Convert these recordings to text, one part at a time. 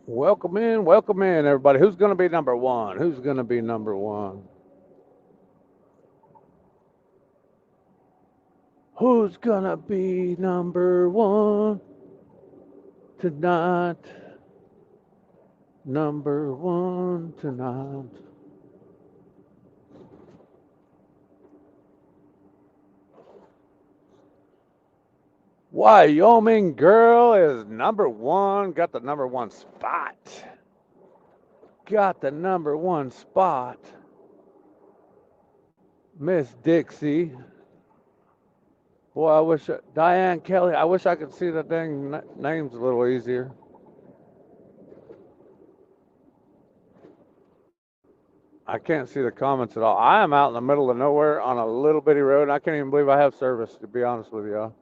Welcome in, everybody. Who's going to be number one? Who's going to be number one? Who's going to be number one tonight? Number one tonight. Wyoming girl is number one. Got the number one spot. Got the number one spot. Miss Dixie. Boy, I wish Diane Kelly. I wish I could see the dang names a little easier. I can't see the comments at all. I am out in the middle of nowhere on a little bitty road, and I can't even believe I have service, to be honest with y'all.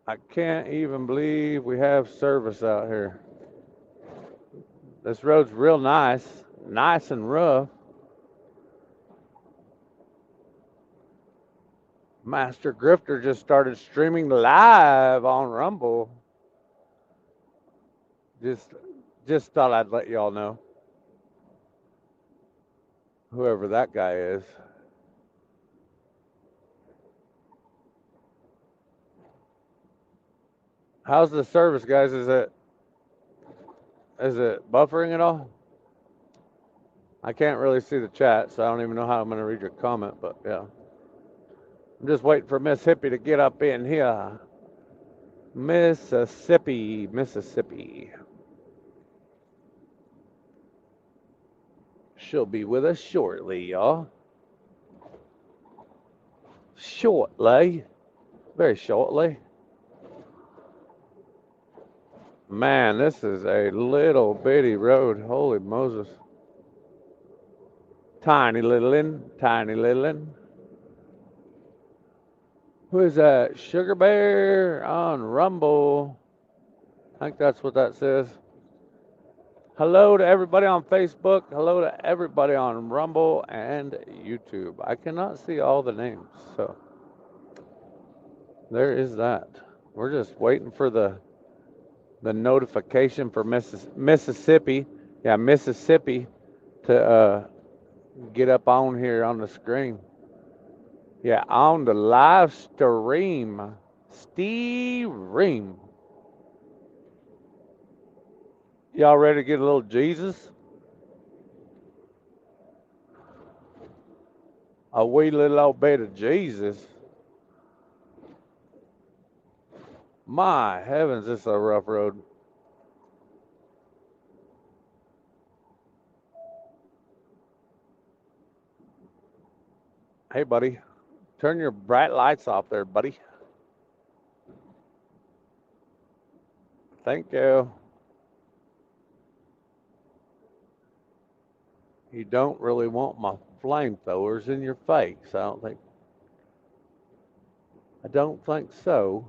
I can't even believe we have service out here. This road's real nice and rough. Master Grifter just started streaming live on Rumble. Just thought I'd let y'all know. Whoever that guy is. How's the service, guys? Is it buffering at all? I can't really see the chat, so I don't even know how I'm going to read your comment, but yeah. I'm just waiting for Miss Hippie to get up in here. Mississippi. She'll be with us shortly, y'all. Shortly. Very shortly. Man, this is a little bitty road. Holy Moses. Tiny little in. Who is that? Sugar Bear on Rumble. I think that's what that says. Hello to everybody on Facebook. Hello to everybody on Rumble and YouTube. I cannot see all the names, so there is that. We're just waiting for the notification for Mississippi. Yeah, Mississippi to get up on here on the screen. Yeah, on the live stream. Ream. Y'all ready to get a little Jesus? A wee little old bit of Jesus. My heavens, this is a rough road. Hey, buddy. Turn your bright lights off there, buddy. Thank you. You don't really want my flamethrowers in your face, I don't think. I don't think so.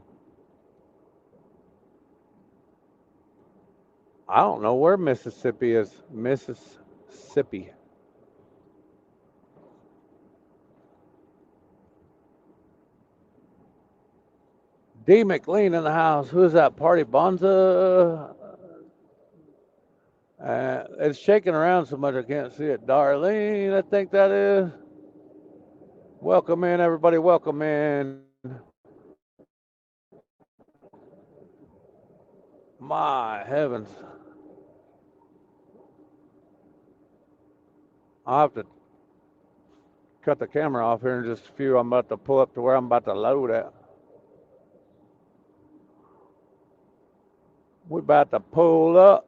I don't know where Mississippi is. Mississippi. D. McLean in the house. Who's that? Party Bonza? It's shaking around so much I can't see it. Darlene, I think that is. Welcome in, everybody. Welcome in. My heavens. I'll have to cut the camera off here in just a few. I'm about to pull up to where I'm about to load at. We're about to pull up.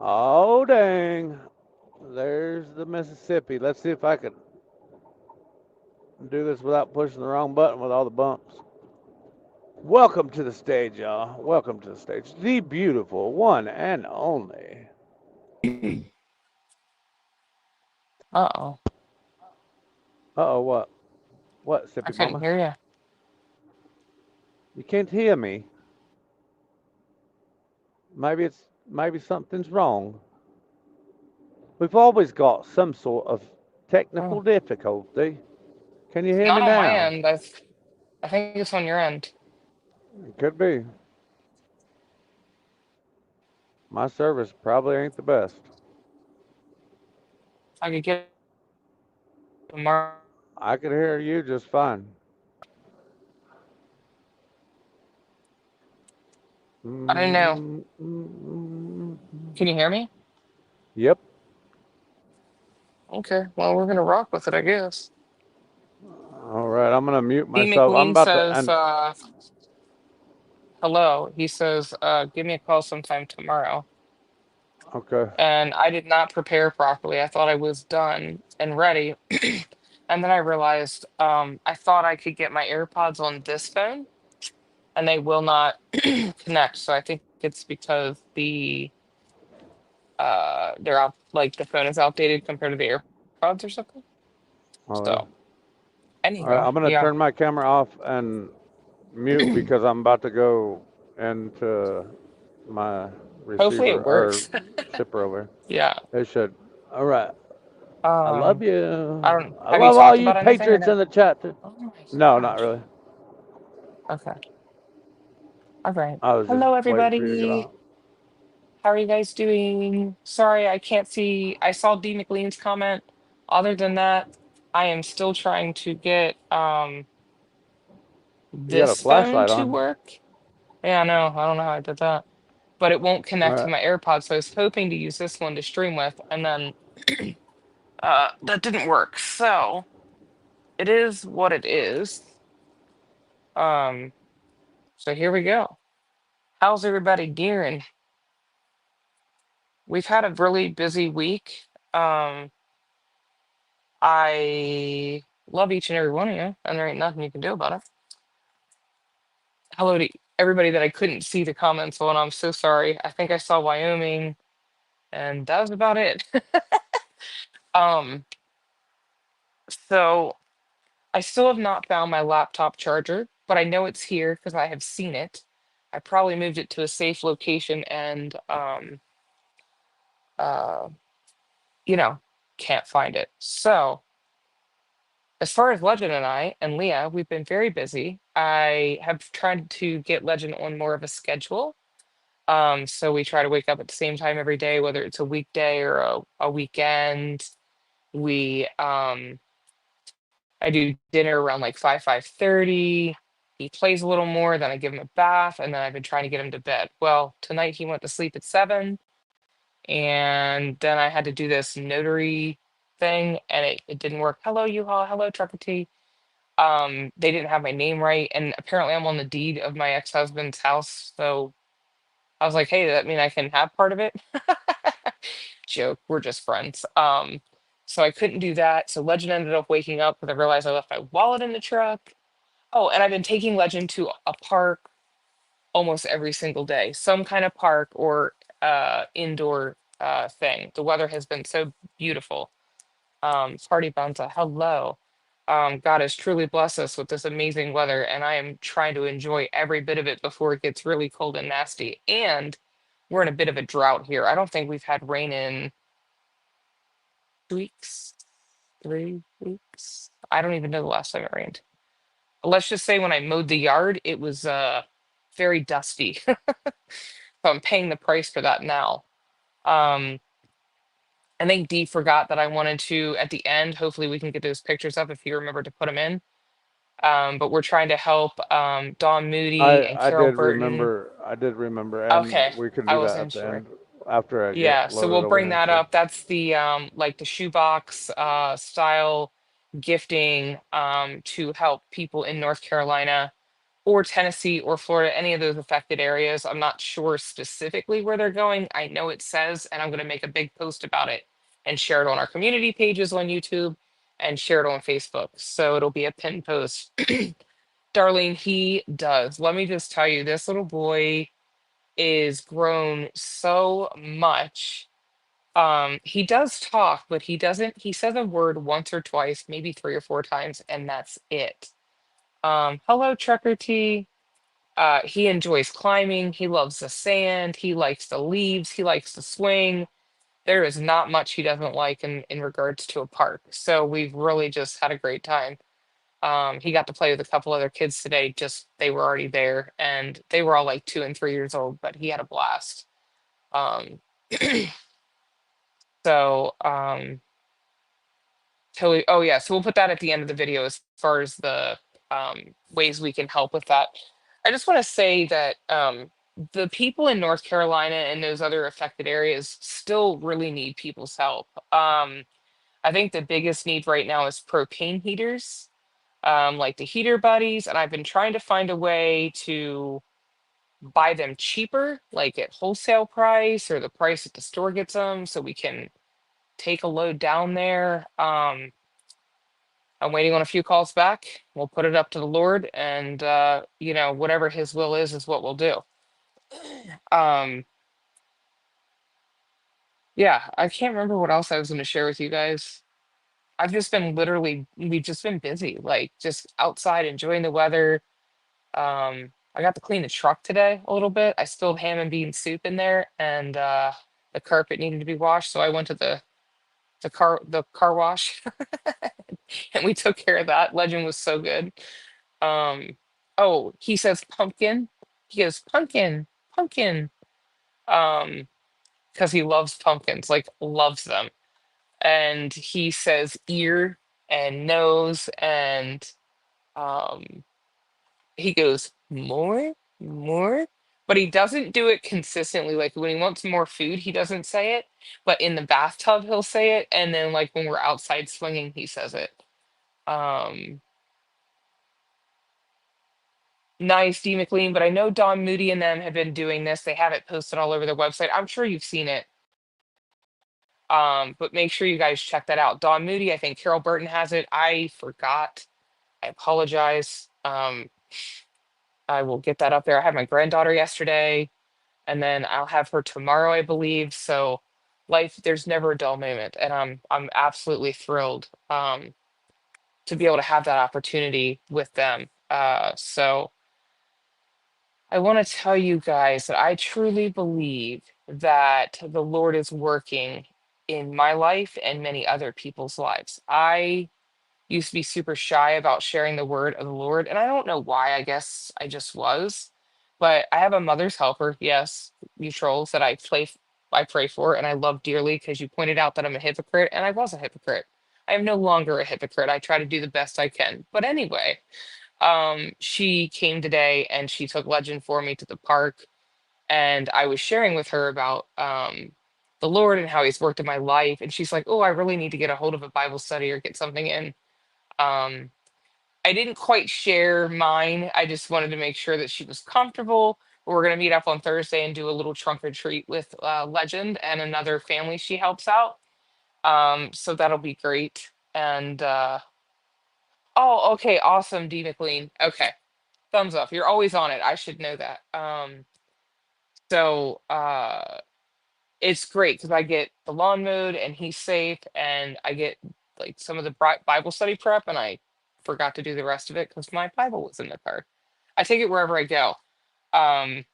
Oh, dang. There's the Mississippi. Let's see if I can do this without pushing the wrong button with all the bumps. Welcome to the stage, y'all. Welcome to the stage. The beautiful one and only. Uh-oh. Uh-oh, what? What, I Sippy couldn't Mama? hear you. You can't hear me. Maybe something's wrong. We've always got some sort of technical Oh. difficulty. Can you hear Not me on my now? end. I I think it's on your end. It could be. My service probably ain't the best. I could get tomorrow. I could hear you just fine. I don't know. Mm. Can you hear me? Yep. Okay. Well, we're gonna rock with it, I guess. All right. I'm gonna mute D myself. I'm McLean about to says, end. hello. He says, give me a call sometime tomorrow. Okay. And I did not prepare properly. I thought I was done and ready. And then I realized I thought I could get my AirPods on this phone and they will not connect. So I think it's because they're out, like the phone is outdated compared to the AirPods or something. All right. So All right. anywho, I'm gonna yeah. turn my camera off and mute because I'm about to go into my Hopefully receiver it or works. shipper over. Yeah. It should. All right. I love Um, I you. don't I have you love all talked you about anything or patriots no? in the chat too. Oh my No, not gosh. really. Okay. All right. I was just Hello, waiting for you to get everybody. off. How are you guys doing? Sorry, I can't see. I saw D McLean's comment. Other than that, I am still trying to get You got a this phone flashlight to on. work. Yeah, I know. I don't know how I did that. But it won't All connect to right. my AirPods, so I was hoping to use this one to stream with, and then that didn't work. So it is what it is. Um, so here we go. How's everybody doing? We've had a really busy week. I love each and every one of you, and there ain't nothing you can do about it. Hello to everybody that I couldn't see the comments on. I'm so sorry. I think I saw Wyoming, and that was about it. Um, so I still have not found my laptop charger, but I know it's here because I have seen it. I probably moved it to a safe location and uh you know, can't find it. So as far as Legend and I and Leah, we've been very busy. I have tried to get Legend on more of a schedule. So we try to wake up at the same time every day, whether it's a weekday or a weekend. We I do dinner around like 5:30. He plays a little more, then I give him a bath, and then I've been trying to get him to bed. Well, tonight he went to sleep at 7, and then I had to do this notary thing, and it didn't work. Hello, U-Haul. Hello, Trucker T. They didn't have my name right, and apparently I'm on the deed of my ex-husband's house. So I was like, hey, does that mean I can have part of it? Joke, we're just friends. So I couldn't do that. So Legend ended up waking up because I realized I left my wallet in the truck. Oh, and I've been taking Legend to a park almost every single day, some kind of park or indoor thing. The weather has been so beautiful. Party Banta, hello. God has truly blessed us with this amazing weather, and I am trying to enjoy every bit of it before it gets really cold and nasty. And we're in a bit of a drought here. I don't think we've had rain in 2 weeks, 3 weeks. I don't even know the last time it rained. Let's just say when I mowed the yard, it was very dusty. So I'm paying the price for that now. Um, I think Dee forgot that I wanted to at the end. Hopefully, we can get those pictures up if you remember to put them in. But we're trying to help Dawn Moody and I Carol did Burton. remember. I did remember, and Okay, we can I do that at wasn't the sure. end after I get Yeah, so loaded we'll over bring here. that So up. That's the like the shoebox style gifting to help people in North Carolina or Tennessee or Florida, any of those affected areas. I'm not sure specifically where they're going. I know it says, and I'm going to make a big post about it and share it on our community pages on YouTube and share it on Facebook. So it'll be a pin post. Darlene, he does. Let me just tell you, this little boy is grown so much. He does talk, but he says a word once or twice, maybe 3 or 4 times, and that's it. Hello, Trucker T. He enjoys climbing. He loves the sand. He likes the leaves. He likes to swing. There is not much he doesn't like in regards to a park. So we've really just had a great time. He got to play with a couple other kids today. Just they were already there, and they were all like 2 and 3 years old, but he had a blast. Um, so totally. Oh yeah, so we'll put that at the end of the video as far as the ways we can help with that. I just want to say that the people in North Carolina and those other affected areas still really need people's help. I think the biggest need right now is propane heaters, like the heater buddies, and I've been trying to find a way to buy them cheaper, like at wholesale price or the price that the store gets them, so we can take a load down there. I'm waiting on a few calls back. We'll put it up to the Lord, and whatever His will is what we'll do. Um, yeah, I can't remember what else I was going to share with you guys. I've just been we've just been busy, like just outside enjoying the weather. I got to clean the truck today a little bit. I spilled ham and bean soup in there, and the carpet needed to be washed, so I went to the car wash, and we took care of that. Legend was so good. Um, oh, he says pumpkin. He goes pumpkin, pumpkin. Um, because he loves pumpkins, like loves them. And he says ear and nose, and um he goes more, more, but he doesn't do it consistently. Like when he wants more food, he doesn't say it, but in the bathtub he'll say it, and then like when we're outside swinging, he says it. Um, nice, D McLean, but I know Don Moody and them have been doing this. They have it posted all over their website. I'm sure you've seen it. But make sure you guys check that out. Don Moody, I think Carol Burton has it. I forgot. I apologize. I will get that up there. I had my granddaughter yesterday, and then I'll have her tomorrow, I believe. So life, there's never a dull moment, and I'm absolutely thrilled to be able to have that opportunity with them. So I want to tell you guys that I truly believe that the Lord is working in my life and many other people's lives. I used to be super shy about sharing the word of the Lord, and I don't know why. I guess I just was. But I have a mother's helper, yes, you trolls, that I pray for, and I love dearly because you pointed out that I'm a hypocrite, and I was a hypocrite. I am no longer a hypocrite. I try to do the best I can. But anyway, she came today and she took Legend for me to the park, and I was sharing with her about the Lord and how He's worked in my life, and she's like, "Oh, I really need to get a hold of a Bible study or get something in." Um, I didn't quite share mine. I just wanted to make sure that she was comfortable. We're going to meet up on Thursday and do a little trunk or treat with Legend and another family she helps out. So that'll be great. And oh, okay, awesome, D McLean. Okay, thumbs up. You're always on it. I should know that. So it's great because I get the lawn mowed and he's safe, and I get like some of the Bible study prep, and I forgot to do the rest of it because my Bible was in the car. I take it wherever I go. Um,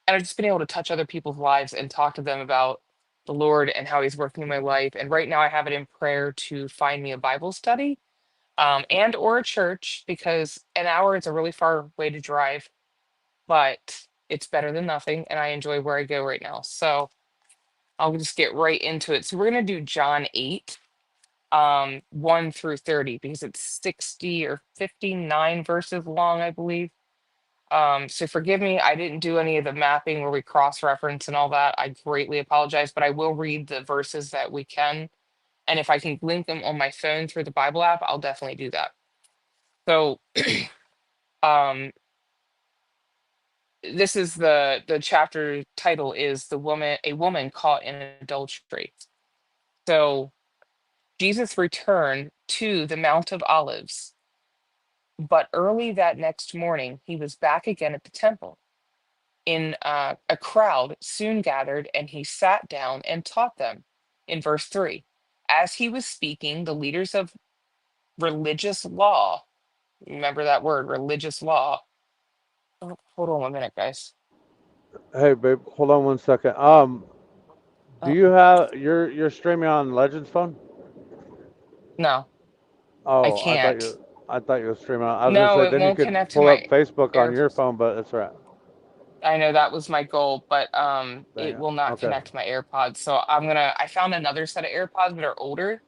and I've just been able to touch other people's lives and talk to them about the Lord and how He's working in my life. And right now, I have it in prayer to find me a Bible study, and or a church, because an hour is a really far way to drive, but it's better than nothing, and I enjoy where I go right now. So I'll just get right into it. So we're gonna do John 8, 1 through 30, because it's 60 or 59 verses long, I believe. So forgive me, I didn't do any of the mapping where we cross-reference and all that. I greatly apologize, but I will read the verses that we can. And if I can link them on my phone through the Bible app, I'll definitely do that. So um this is the chapter title is a woman caught in adultery. So Jesus returned to the Mount of Olives, but early that next morning he was back again at the temple. In a crowd soon gathered, and he sat down and taught them. In verse 3, as he was speaking, the leaders of religious law, remember that word, religious law. Oh, hold on 1 minute, guys. Hey, babe, hold on 1 second. Do Oh, you have you're streaming on Legends phone? no. I Oh, can't. I thought you were streaming. I was gonna No, say it then you won't could connect to pull up my Facebook on air. your phone, but that's right. I know that was my goal, but Dang it it. will not Okay. connect to my AirPods. So I found another set of AirPods that are older,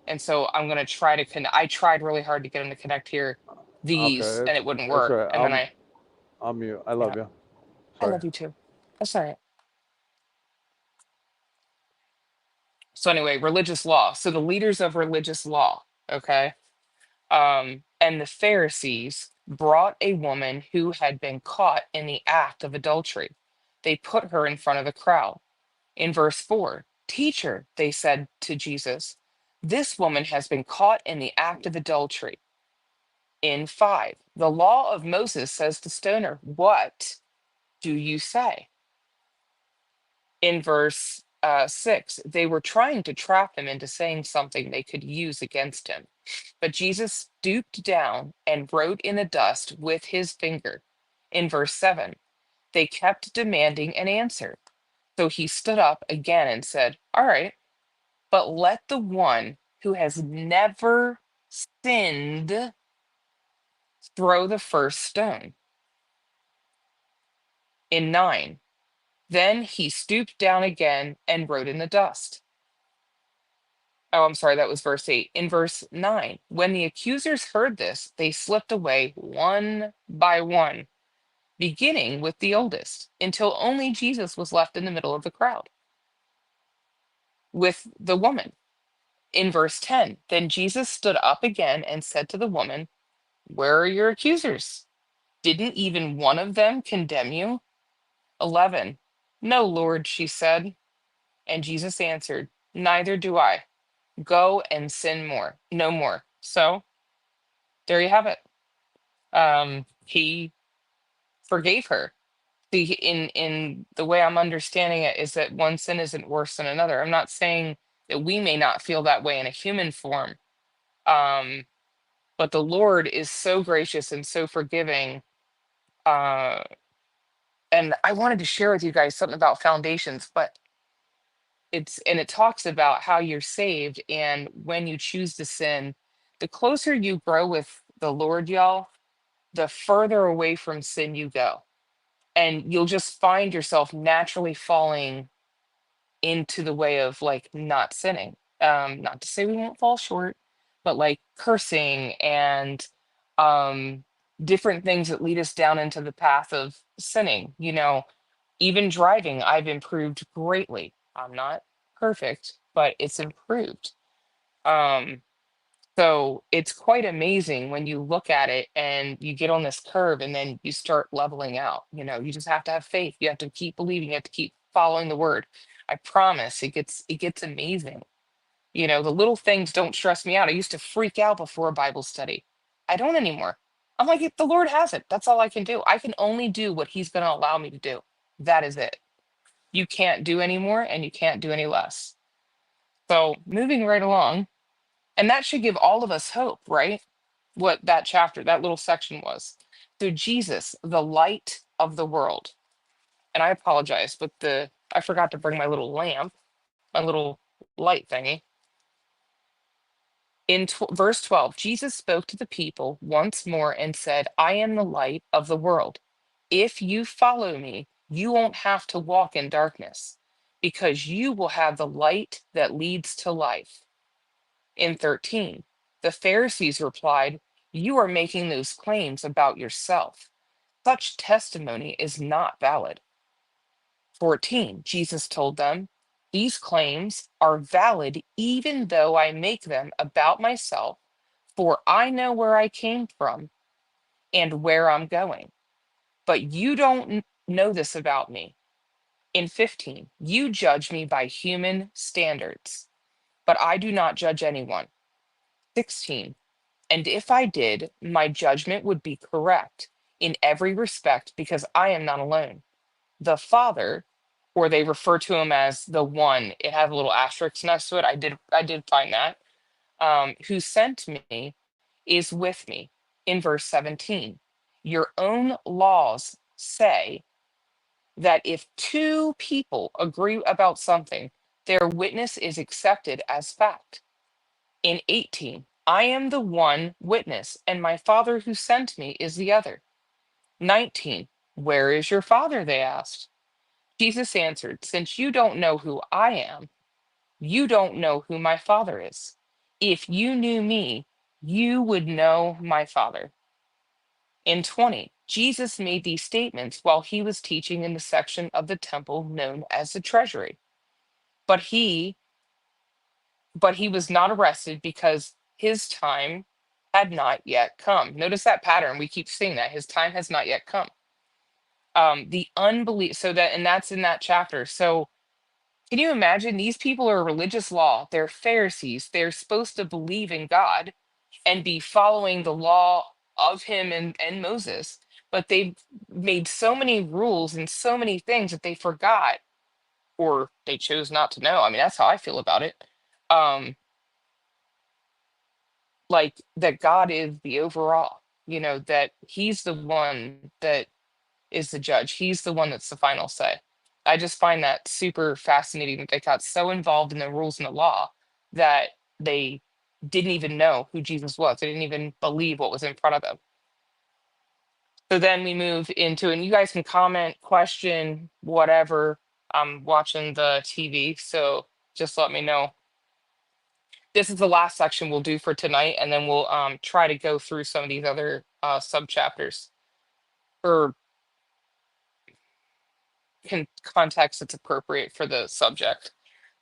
and so I'm gonna try to connect. I tried really hard to get them to connect here, these, Okay. and it wouldn't It's all work. right. And then I'll mute. I love yeah, you. I Sorry. love you too. That's all right. So anyway, religious law. So the leaders of religious law, okay, and the Pharisees brought a woman who had been caught in the act of adultery. They put her in front of the crowd. In verse 4, Teacher, they said to Jesus, this woman has been caught in the act of adultery. In 5, the law of Moses says to stone her. What do you say? In verse 6, they were trying to trap him into saying something they could use against him. But Jesus stooped down and wrote in the dust with his finger. In verse 7, they kept demanding an answer. So he stood up again and said, All right, but let the one who has never sinned throw the first stone. In 9, then he stooped down again and wrote in the dust. Oh, I'm sorry, that was verse 8. In verse 9, when the accusers heard this, they slipped away one by one, beginning with the oldest, until only Jesus was left in the middle of the crowd with the woman. In verse 10, then Jesus stood up again and said to the woman, Where are your accusers? Didn't even one of them condemn you? 11, No, Lord, she said. And Jesus answered, Neither do I. Go and sin no more. So there you have it. He forgave her. In the way I'm understanding it is that one sin isn't worse than another. I'm not saying that we may not feel that way in a human form, um, but the Lord is so gracious and so forgiving. Uh, and I wanted to share with you guys something about foundations, but it talks about how you're saved, and when you choose to sin, the closer you grow with the Lord, y'all, the further away from sin you go, and you'll just find yourself naturally falling into the way of like not sinning. Not to say we won't fall short, but like cursing and um different things that lead us down into the path of sinning. Even driving, I've improved greatly. I'm not perfect, but it's improved. Um, so it's quite amazing when you look at it and you get on this curve and then you start leveling out. You just have to have faith. You have to keep believing. You have to keep following the word. I promise it gets amazing. The little things don't stress me out. I used to freak out before a Bible study. I don't anymore. I'm like, if the Lord has it, that's all I can do. I can only do what He's going to allow me to do. That is it. You can't do any more and you can't do any less. So moving right along, and that should give all of us hope, right? What that chapter, that little section was. So Jesus, the light of the world. And I apologize, but I forgot to bring my little lamp, my little light thingy. In verse 12, Jesus spoke to the people once more and said, I am the light of the world. If you follow me, you won't have to walk in darkness because you will have the light that leads to life. In 13, the Pharisees replied, You are making those claims about yourself. Such testimony is not valid. 14, Jesus told them, These claims are valid even though I make them about myself, for I know where I came from and where I'm going. But you don't know this about me. In 15, you judge me by human standards, but I do not judge anyone. 16, and if I did, my judgment would be correct in every respect because I am not alone. The Father, or they refer to him as the One, it has a little asterisk next to it. I did find that. Who sent me is with me. In verse 17, your own laws say that if two people agree about something, their witness is accepted as fact. In 18, I am the one witness, and my Father who sent me is the other. 19. Where is your Father? They asked. Jesus answered, since you don't know who I am, you don't know who my Father is. If you knew me, you would know my Father. In 20, Jesus made these statements while he was teaching in the section of the temple known as the treasury. But he was not arrested because his time had not yet come. Notice that pattern. We keep seeing that. His time has not yet come. The unbelief, and that's in that chapter. So can you imagine? These people are religious law. They're Pharisees. They're supposed to believe in God and be following the law of him and Moses. But they've made so many rules and so many things that they forgot or they chose not to know. I mean, that's how I feel about it. Um, like that God is the overall, that he's the one that is the judge. He's the one that's the final say. I just find that super fascinating that they got so involved in the rules and the law that they didn't even know who Jesus was. They didn't even believe what was in front of them. So then we move into, and you guys can comment, question, whatever. I'm watching the TV, so just let me know. This is the last section we'll do for tonight, and then we'll try to go through some of these other sub chapters or context that's appropriate for the subject.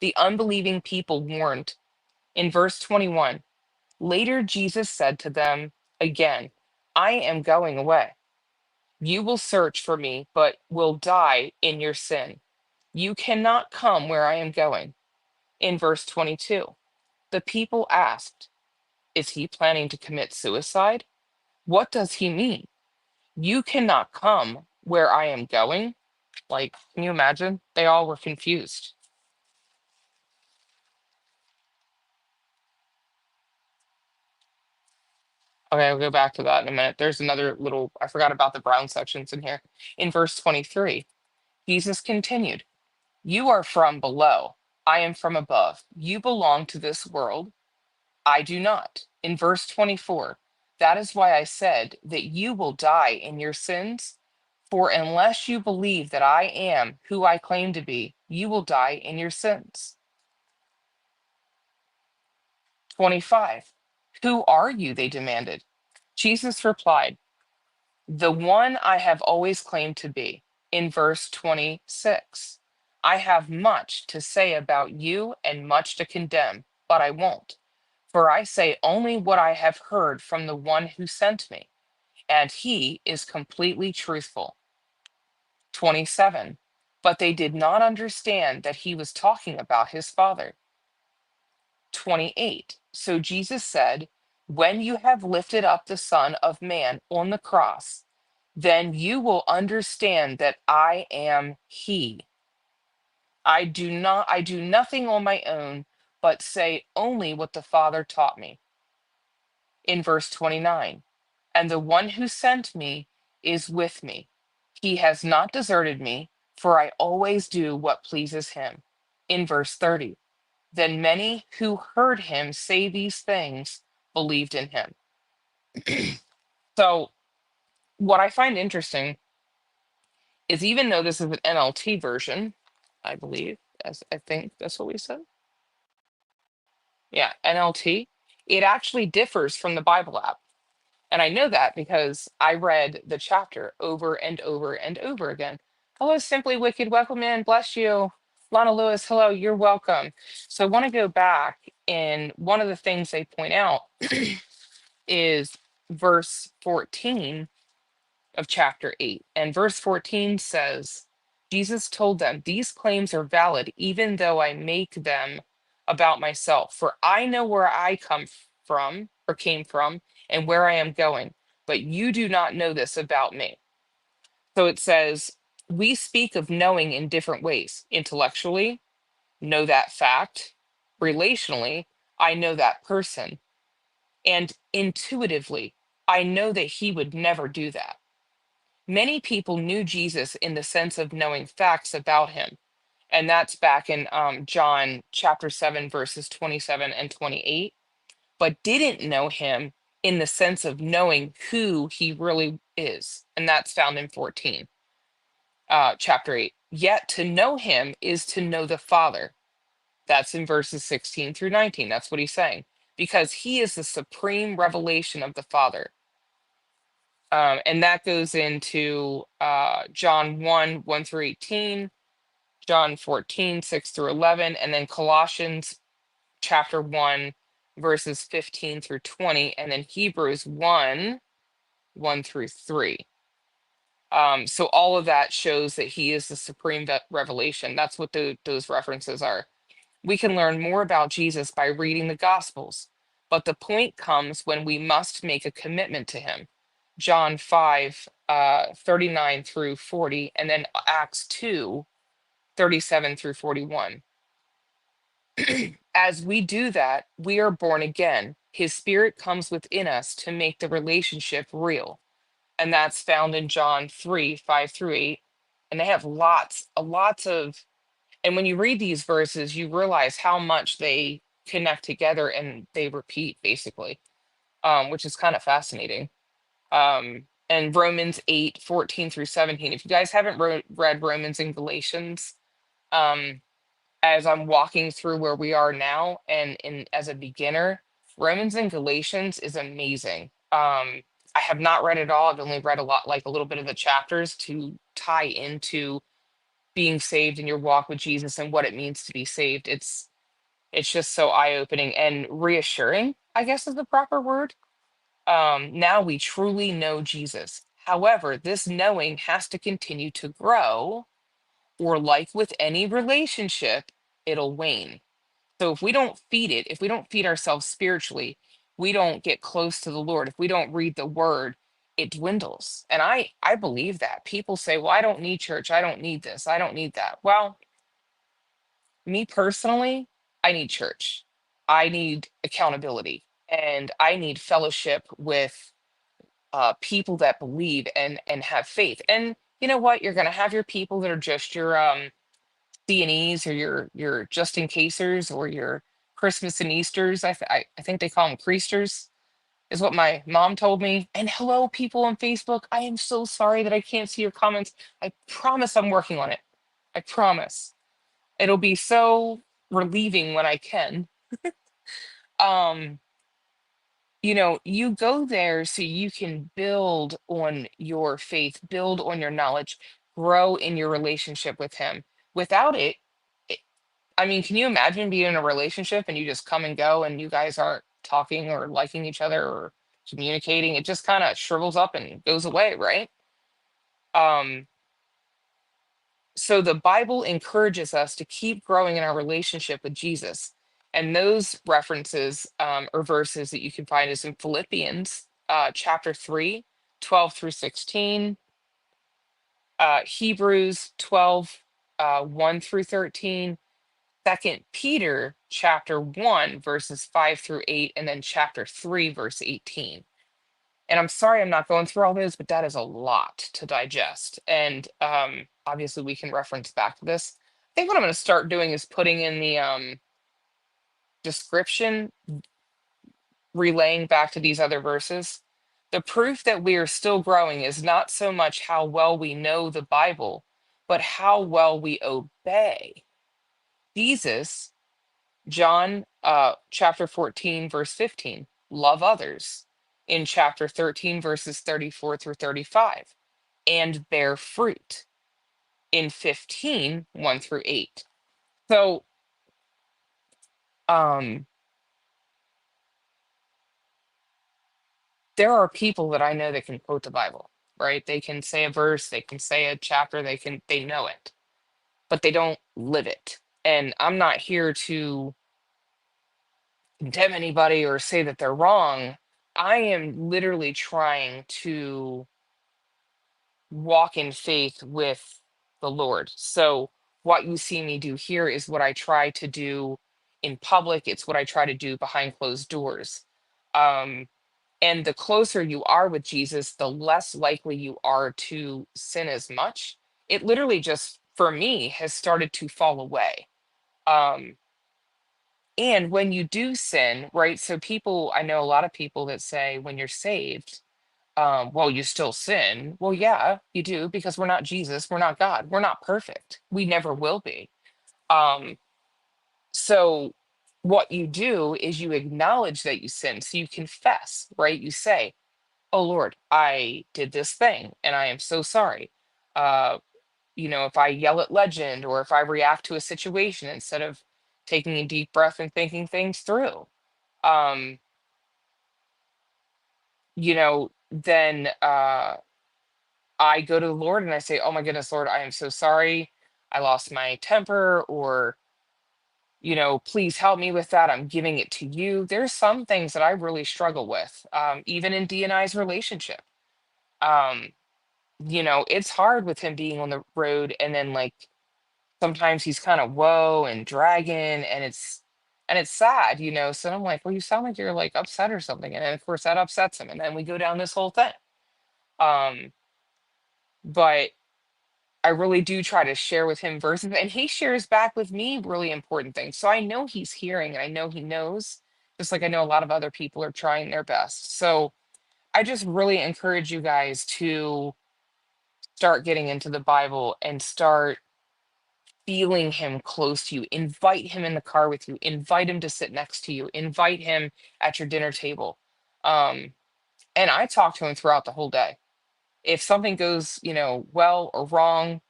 The unbelieving people warned. In verse 21, later Jesus said to them again, I am going away. You will search for me, but will die in your sin. You cannot come where I am going. In verse 22, the people asked, is he planning to commit suicide? What does he mean? You cannot come where I am going? Like, can you imagine? They all were confused. Okay, I'll go back to that in a minute. There's another little, I forgot about the brown sections in here. In verse 23, Jesus continued, you are from below. I am from above. You belong to this world. I do not. In verse 24, that is why I said that you will die in your sins. For unless you believe that I am who I claim to be, you will die in your sins. 25, who are you? They demanded. Jesus replied, the one I have always claimed to be. In verse 26, I have much to say about you and much to condemn, but I won't. For I say only what I have heard from the one who sent me, and he is completely truthful. 27, but they did not understand that he was talking about his Father. 28, so Jesus said, when you have lifted up the Son of Man on the cross, then you will understand that I am he. I do nothing on my own, but say only what the Father taught me. In verse 29, and the one who sent me is with me. He has not deserted me, for I always do what pleases him. In verse 30, then many who heard him say these things believed in him. So, what I find interesting is even though this is an NLT version, I believe, as I think that's what we said. Yeah, NLT, it actually differs from the Bible app. And I know that because I read the chapter over and over and over again. Hello, Simply Wicked. Welcome in. Bless you. Lana Lewis, hello. You're welcome. So I want to go back, and one of the things they point out is verse 14 of chapter 8. And verse 14 says, Jesus told them, these claims are valid, even though I make them about myself. For I know where I come from or came from and where I am going, but you do not know this about me. So it says, we speak of knowing in different ways. Intellectually, know that fact. Relationally, I know that person. And intuitively, I know that he would never do that. Many people knew Jesus in the sense of knowing facts about him. And that's back in John chapter 7, verses 27 and 28. but didn't know him in the sense of knowing who he really is. And that's found in 14, chapter 8. Yet to know him is to know the Father. That's in verses 16 through 19. That's what he's saying. Because he is the supreme revelation of the Father. And that goes into John 1, 1 through 18, John 14, 6 through 11, and then Colossians chapter 1, verses 15 through 20, and then Hebrews 1, 1 through 3. So all of that shows that he is the supreme revelation. That's what those references are. We can learn more about Jesus by reading the Gospels, but the point comes when we must make a commitment to him. John 5, 39 through 40, and then Acts 2, 37 through 41. As we do that, we are born again. His spirit comes within us to make the relationship real. And that's found in John 3, 5 through 8. And they have lots of, and when you read these verses, you realize how much they connect together and they repeat basically, which is kind of fascinating. And Romans 8, 14 through 17. If you guys haven't read Romans and Galatians, as I'm walking through where we are now and in as a beginner, Romans and Galatians is amazing. I have not read it all. I've only read a little bit of the chapters to tie into being saved in your walk with Jesus and what it means to be saved. It's just so eye-opening and reassuring, I guess is the proper word. Now we truly know Jesus. However, this knowing has to continue to grow, or like with any relationship, it'll wane. So if we don't feed it, if we don't feed ourselves spiritually, we don't get close to the Lord. If we don't read the word, it dwindles. And I believe that. People say, "Well, I don't need church. I don't need this. I don't need that." Well, me personally, I need church. I need accountability and I need fellowship with people that believe and have faith. And you know what? You're going to have your people that are just your C&Es or your just in casers or your Christmas and Easters. I think they call them creasters, is what my mom told me. And hello, people on Facebook. I am so sorry that I can't see your comments. I promise I'm working on it. I promise. It'll be so relieving when I can. Um, you go there so you can build on your faith, build on your knowledge, grow in your relationship with him. Without it, I mean, can you imagine being in a relationship and you just come and go and you guys aren't talking or liking each other or communicating? It just kind of shrivels up and goes away, right? Um, so the Bible encourages us to keep growing in our relationship with Jesus. And those references or verses that you can find is in Philippians chapter 3, 12 through 16, Hebrews 12, 1 through 13, Second Peter chapter 1, verses 5 through 8, and then chapter 3, verse 18. And I'm sorry I'm not going through all those, but that is a lot to digest. And obviously we can reference back to this. I think what I'm going to start doing is putting in the description, relaying back to these other verses. The proof that we are still growing is not so much how well we know the Bible, but how well we obey. Jesus, John chapter 14, verse 15, love others. In chapter 13, verses 34 through 35, and bear fruit. In 15, 1 through 8. So there are people that I know that can quote the Bible, right? They can say a verse, they can say a chapter, they know it, but they don't live it. And I'm not here to condemn anybody or say that they're wrong. I am literally trying to walk in faith with the Lord. So what you see me do here is what I try to do in public. It's what I try to do behind closed doors. And the closer you are with Jesus, the less likely you are to sin as much. It literally just, for me, has started to fall away. Um, And when you do sin, right? So people, I know a lot of people that say when you're saved, well, you still sin. Well, yeah, you do, because we're not Jesus, we're not God, we're not perfect. We never will be. Um, so what you do is you acknowledge that you sin. So you confess, right? You say, "Oh Lord, I did this thing and I am so sorry." Uh, if I yell at Legend or if I react to a situation instead of taking a deep breath and thinking things through, um, then I go to the Lord and I say, "Oh my goodness, Lord, I am so sorry. I lost my temper," or, "Please help me with that. I'm giving it to you." There's some things that I really struggle with, even in D and I's relationship. Um, it's hard with him being on the road, and then like sometimes he's kind of whoa and dragging, and it's sad, So I'm like, well, you sound like you're like upset or something. And then of course that upsets him. And then we go down this whole thing. Um, but I really do try to share with him verses, and he shares back with me really important things. So I know he's hearing and I know he knows, just like I know a lot of other people are trying their best. So I just really encourage you guys to start getting into the Bible and start feeling him close to you. Invite him in the car with you, invite him to sit next to you, invite him at your dinner table. Um, and I talk to him throughout the whole day. If something goes, well or wrong,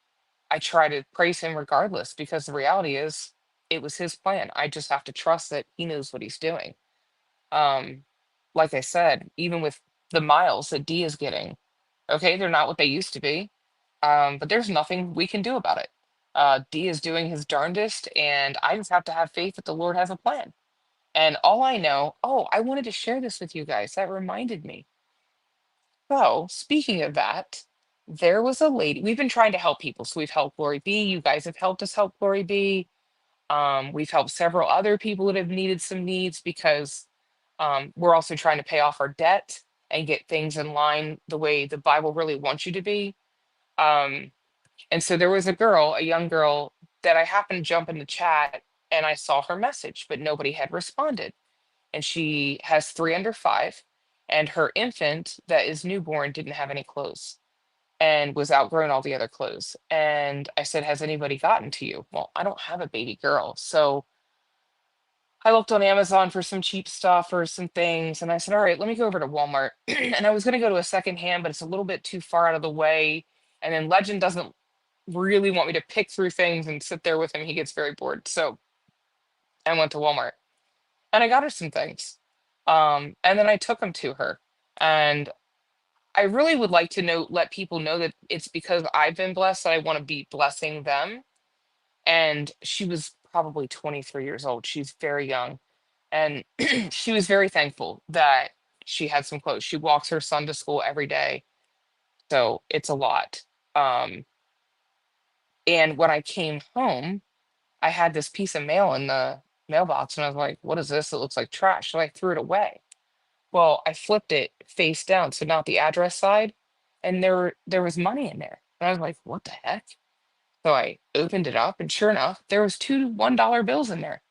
I try to praise him regardless, because the reality is it was his plan. I just have to trust that he knows what he's doing. Um, like I said, even with the miles that D is getting, okay, they're not what they used to be, but there's nothing we can do about it. D is doing his darndest, and I just have to have faith that the Lord has a plan. And all I know, oh, I wanted to share this with you guys. That reminded me. So, speaking of that, there was a lady. We've been trying to help people. So we've helped Glory B. You guys have helped us help Glory B. We've helped several other people that have needed some needs, because we're also trying to pay off our debt and get things in line the way the Bible really wants you to be. Um, and so there was a young girl, that I happened to jump in the chat and I saw her message, but nobody had responded. And she has three under five, and her infant that is newborn didn't have any clothes and was outgrowing all the other clothes. And I said, "Has anybody gotten to you?" Well, I don't have a baby girl. So I looked on Amazon for some cheap stuff or some things. And I said, "All right, let me go over to Walmart." And I was going to go to a secondhand, but it's a little bit too far out of the way. And then Legend doesn't really want me to pick through things and sit there with him. He gets very bored. So I went to Walmart and I got her some things. And then I took them to her. And I really would like to let people know that it's because I've been blessed that I want to be blessing them. And she was probably 23 years old. She's very young. And she was very thankful that she had some clothes. She walks her son to school every day. So it's a lot. Um, and when I came home, I had this piece of mail in the mailbox, and I was like, "What is this? It looks like trash." So I threw it away. Well, I flipped it face down, so not the address side, and there was money in there. And I was like, "What the heck?" So I opened it up, and sure enough, there was two $1 bills in there.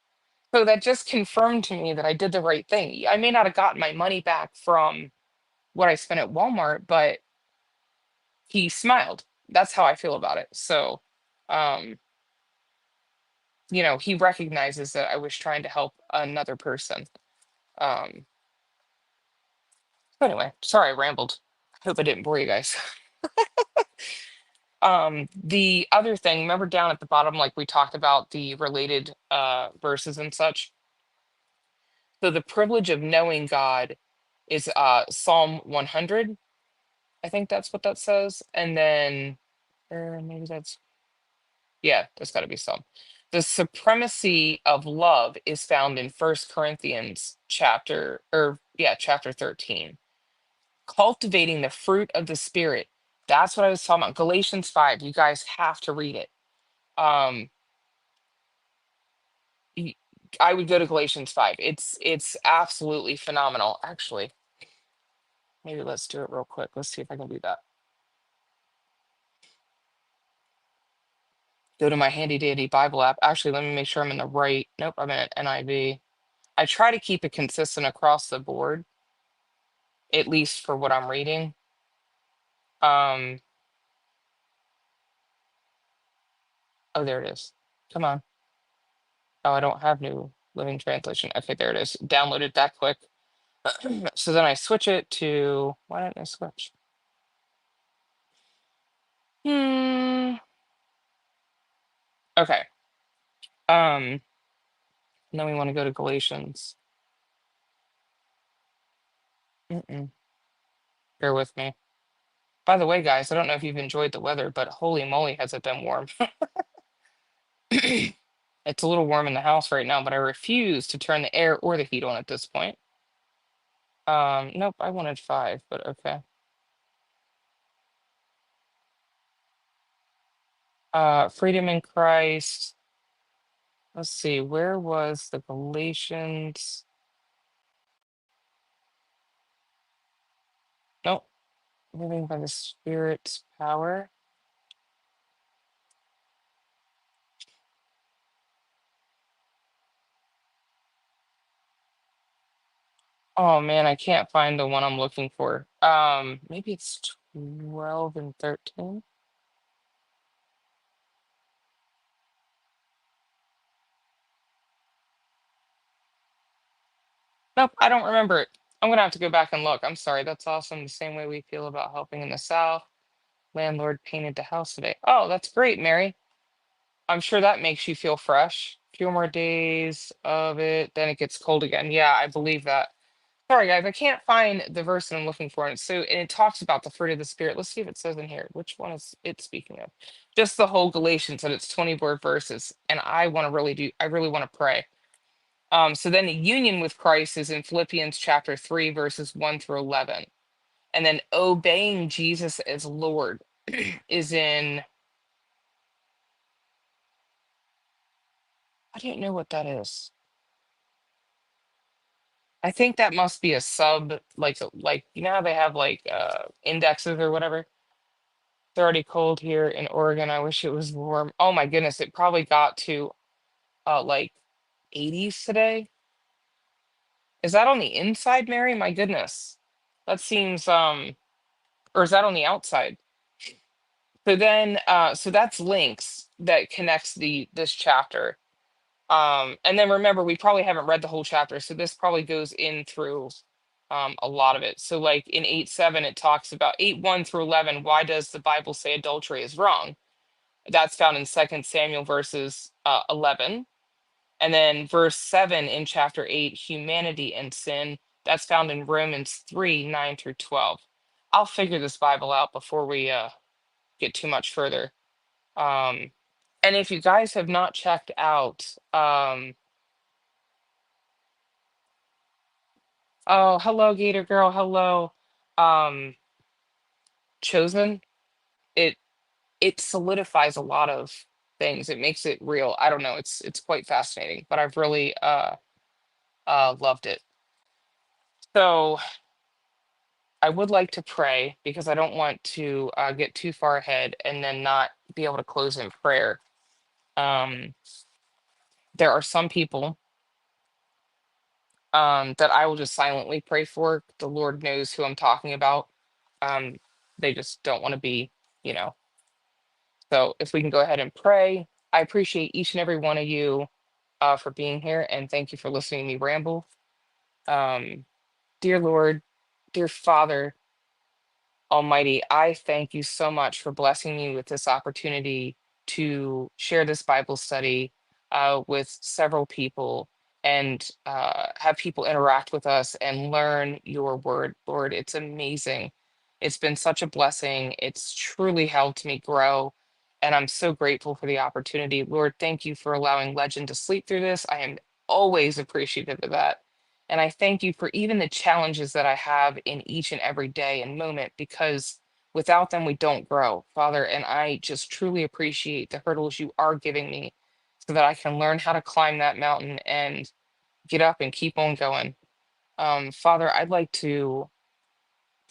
So that just confirmed to me that I did the right thing. I may not have gotten my money back from what I spent at Walmart, but he smiled. That's how I feel about it. So, um, he recognizes that I was trying to help another person. Um, so anyway, sorry I rambled. Hope I didn't bore you guys. The other thing, remember down at the bottom, like we talked about the related verses and such. So the privilege of knowing God is Psalm 100. I think that's what that says. And then, or maybe that's, yeah, that's got to be Psalm. The supremacy of love is found in First Corinthians chapter 13. Cultivating the fruit of the Spirit. That's what I was talking about. Galatians 5. You guys have to read it. Um, y- I would go to Galatians 5. It's absolutely phenomenal. Actually, maybe let's do it real quick. Let's see if I can do that. go to my handy dandy Bible app. Actually, let me make sure I'm in the right. Nope, I'm in NIV. I try to keep it consistent across the board, at least for what I'm reading. Um, oh, there it is. Come on. Oh, I don't have New Living Translation. Okay, there it is. Downloaded that quick. So then I switch it to, why didn't I switch? Hmm. Okay. And then we want to go to Galatians. Mm-mm. Bear with me. By the way, guys, I don't know if you've enjoyed the weather, but holy moly, has it been warm. It's a little warm in the house right now, but I refuse to turn the air or the heat on at this point. Nope, I wanted 5, but okay. Freedom in Christ. Let's see, where was the Galatians? Nope, living by the Spirit's power. Oh man, I can't find the one I'm looking for. Maybe it's 12 and 13. Nope, I don't remember it. I'm gonna have to go back and look. I'm sorry. That's awesome. The same way we feel about helping in the South. Landlord painted the house today. Oh, that's great, Mary. I'm sure that makes you feel fresh. Few more days of it, then it gets cold again. Yeah, I believe that. Sorry, guys, I can't find the verse that I'm looking for. And it talks about the fruit of the spirit. Let's see if it says in here. Which one is it speaking of? Just the whole Galatians, and it's 24 verses. And I really want to pray. So then the union with Christ is in Philippians chapter 3, verses 1 through 11. And then obeying Jesus as Lord is in, I don't know what that is. I think that must be a sub, like you know how they have like indexes or whatever. It's already cold here in Oregon. I wish it was warm. Oh my goodness, it probably got to like 80s today. Is that on the inside, Mary? My goodness. That seems or is that on the outside? So then so that's links that connects the this chapter. And then remember, we probably haven't read the whole chapter, so this probably goes in through a lot of it. So, like in 8:7, it talks about 8:1 through 11. Why does the Bible say adultery is wrong? That's found in 2 Samuel verses 11. And then verse 7 in chapter 8, humanity and sin. That's found in Romans 3 9 through 12. I'll figure this Bible out before we get too much further. Um, and if you guys have not checked out, oh, hello, Gator Girl. Hello. Um, Chosen. It it solidifies a lot of things. It makes it real. I don't know. It's quite fascinating, but I've really loved it. So I would like to pray because I don't want to get too far ahead and then not be able to close in prayer. Um, there are some people that I will just silently pray for. The Lord knows who I'm talking about. Um, they just don't want to be, you know. So if we can go ahead and pray, I appreciate each and every one of you for being here, and thank you for listening to me ramble. Um, dear Lord, dear Father Almighty, I thank you so much for blessing me with this opportunity to share this Bible study with several people and have people interact with us and learn your word, Lord. It's amazing. It's been such a blessing. It's truly helped me grow. And I'm so grateful for the opportunity. Lord, thank you for allowing Legend to sleep through this. I am always appreciative of that. And I thank you for even the challenges that I have in each and every day and moment, because without them, we don't grow, Father. And I just truly appreciate the hurdles you are giving me so that I can learn how to climb that mountain and get up and keep on going. Father, I'd like to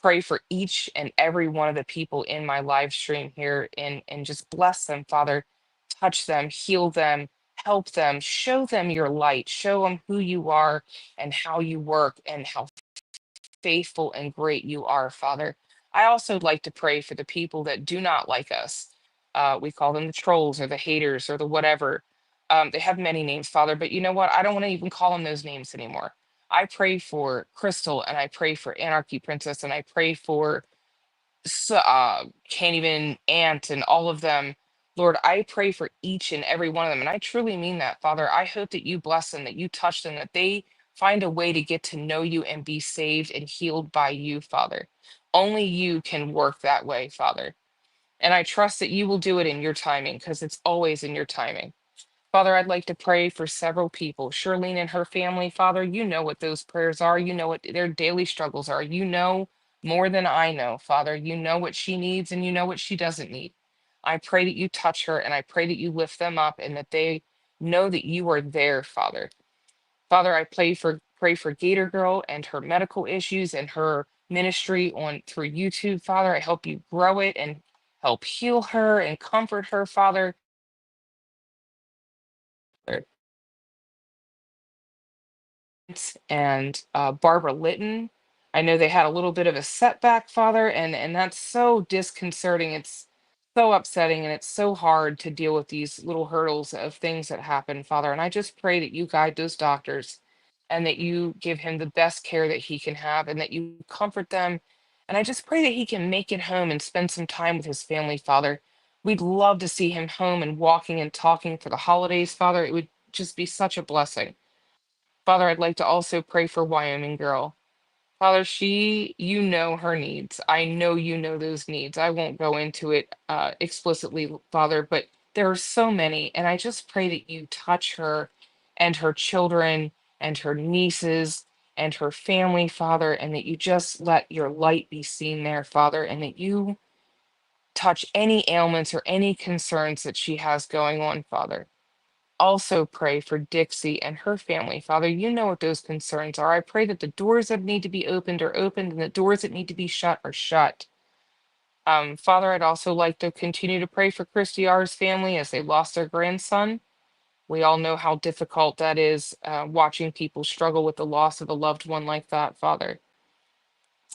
pray for each and every one of the people in my live stream here and just bless them, Father. touch them, heal them, help them, show them your light, show them who you are and how you work and how faithful and great you are, Father. I also like to pray for the people that do not like us. We call them the trolls or the haters or the whatever. They have many names, Father, but you know what? I don't want to even call them those names anymore. I pray for Crystal and I pray for Anarchy Princess and I pray for can't even Ant and all of them. Lord, I pray for each and every one of them. And I truly mean that, Father. I hope that you bless them, that you touch them, that they find a way to get to know you and be saved and healed by you, Father. Only you can work that way, Father. And I trust that you will do it in your timing because it's always in your timing. Father, I'd like to pray for several people. Shirlene and her family, Father, you know what those prayers are. You know what their daily struggles are. You know more than I know, Father. You know what she needs and you know what she doesn't need. I pray that you touch her and I pray that you lift them up and that they know that you are there, Father. Father, I pray for Gator Girl and her medical issues and her ministry on through YouTube, Father. I hope you grow it and help heal her and comfort her, Father. And Barbara Litton. I know they had a little bit of a setback, Father, and that's so disconcerting. It's so upsetting, and it's so hard to deal with these little hurdles of things that happen, Father. And I just pray that you guide those doctors, and that you give him the best care that he can have, and that you comfort them. And I just pray that he can make it home and spend some time with his family, Father. We'd love to see him home and walking and talking for the holidays, Father. It would just be such a blessing. Father, I'd like to also pray for Wyoming Girl. Father, you know her needs. I know you know those needs. I won't go into it explicitly, Father, but there are so many. And I just pray that you touch her and her children and her nieces and her family, Father, and that you just let your light be seen there, Father, and that you touch any ailments or any concerns that she has going on, Father. Also pray for Dixie and her family. Father, you know what those concerns are. I pray that the doors that need to be opened are opened and the doors that need to be shut are shut. Father, I'd also like to continue to pray for Christy R's family as they lost their grandson. We all know how difficult that is, watching people struggle with the loss of a loved one like that, Father.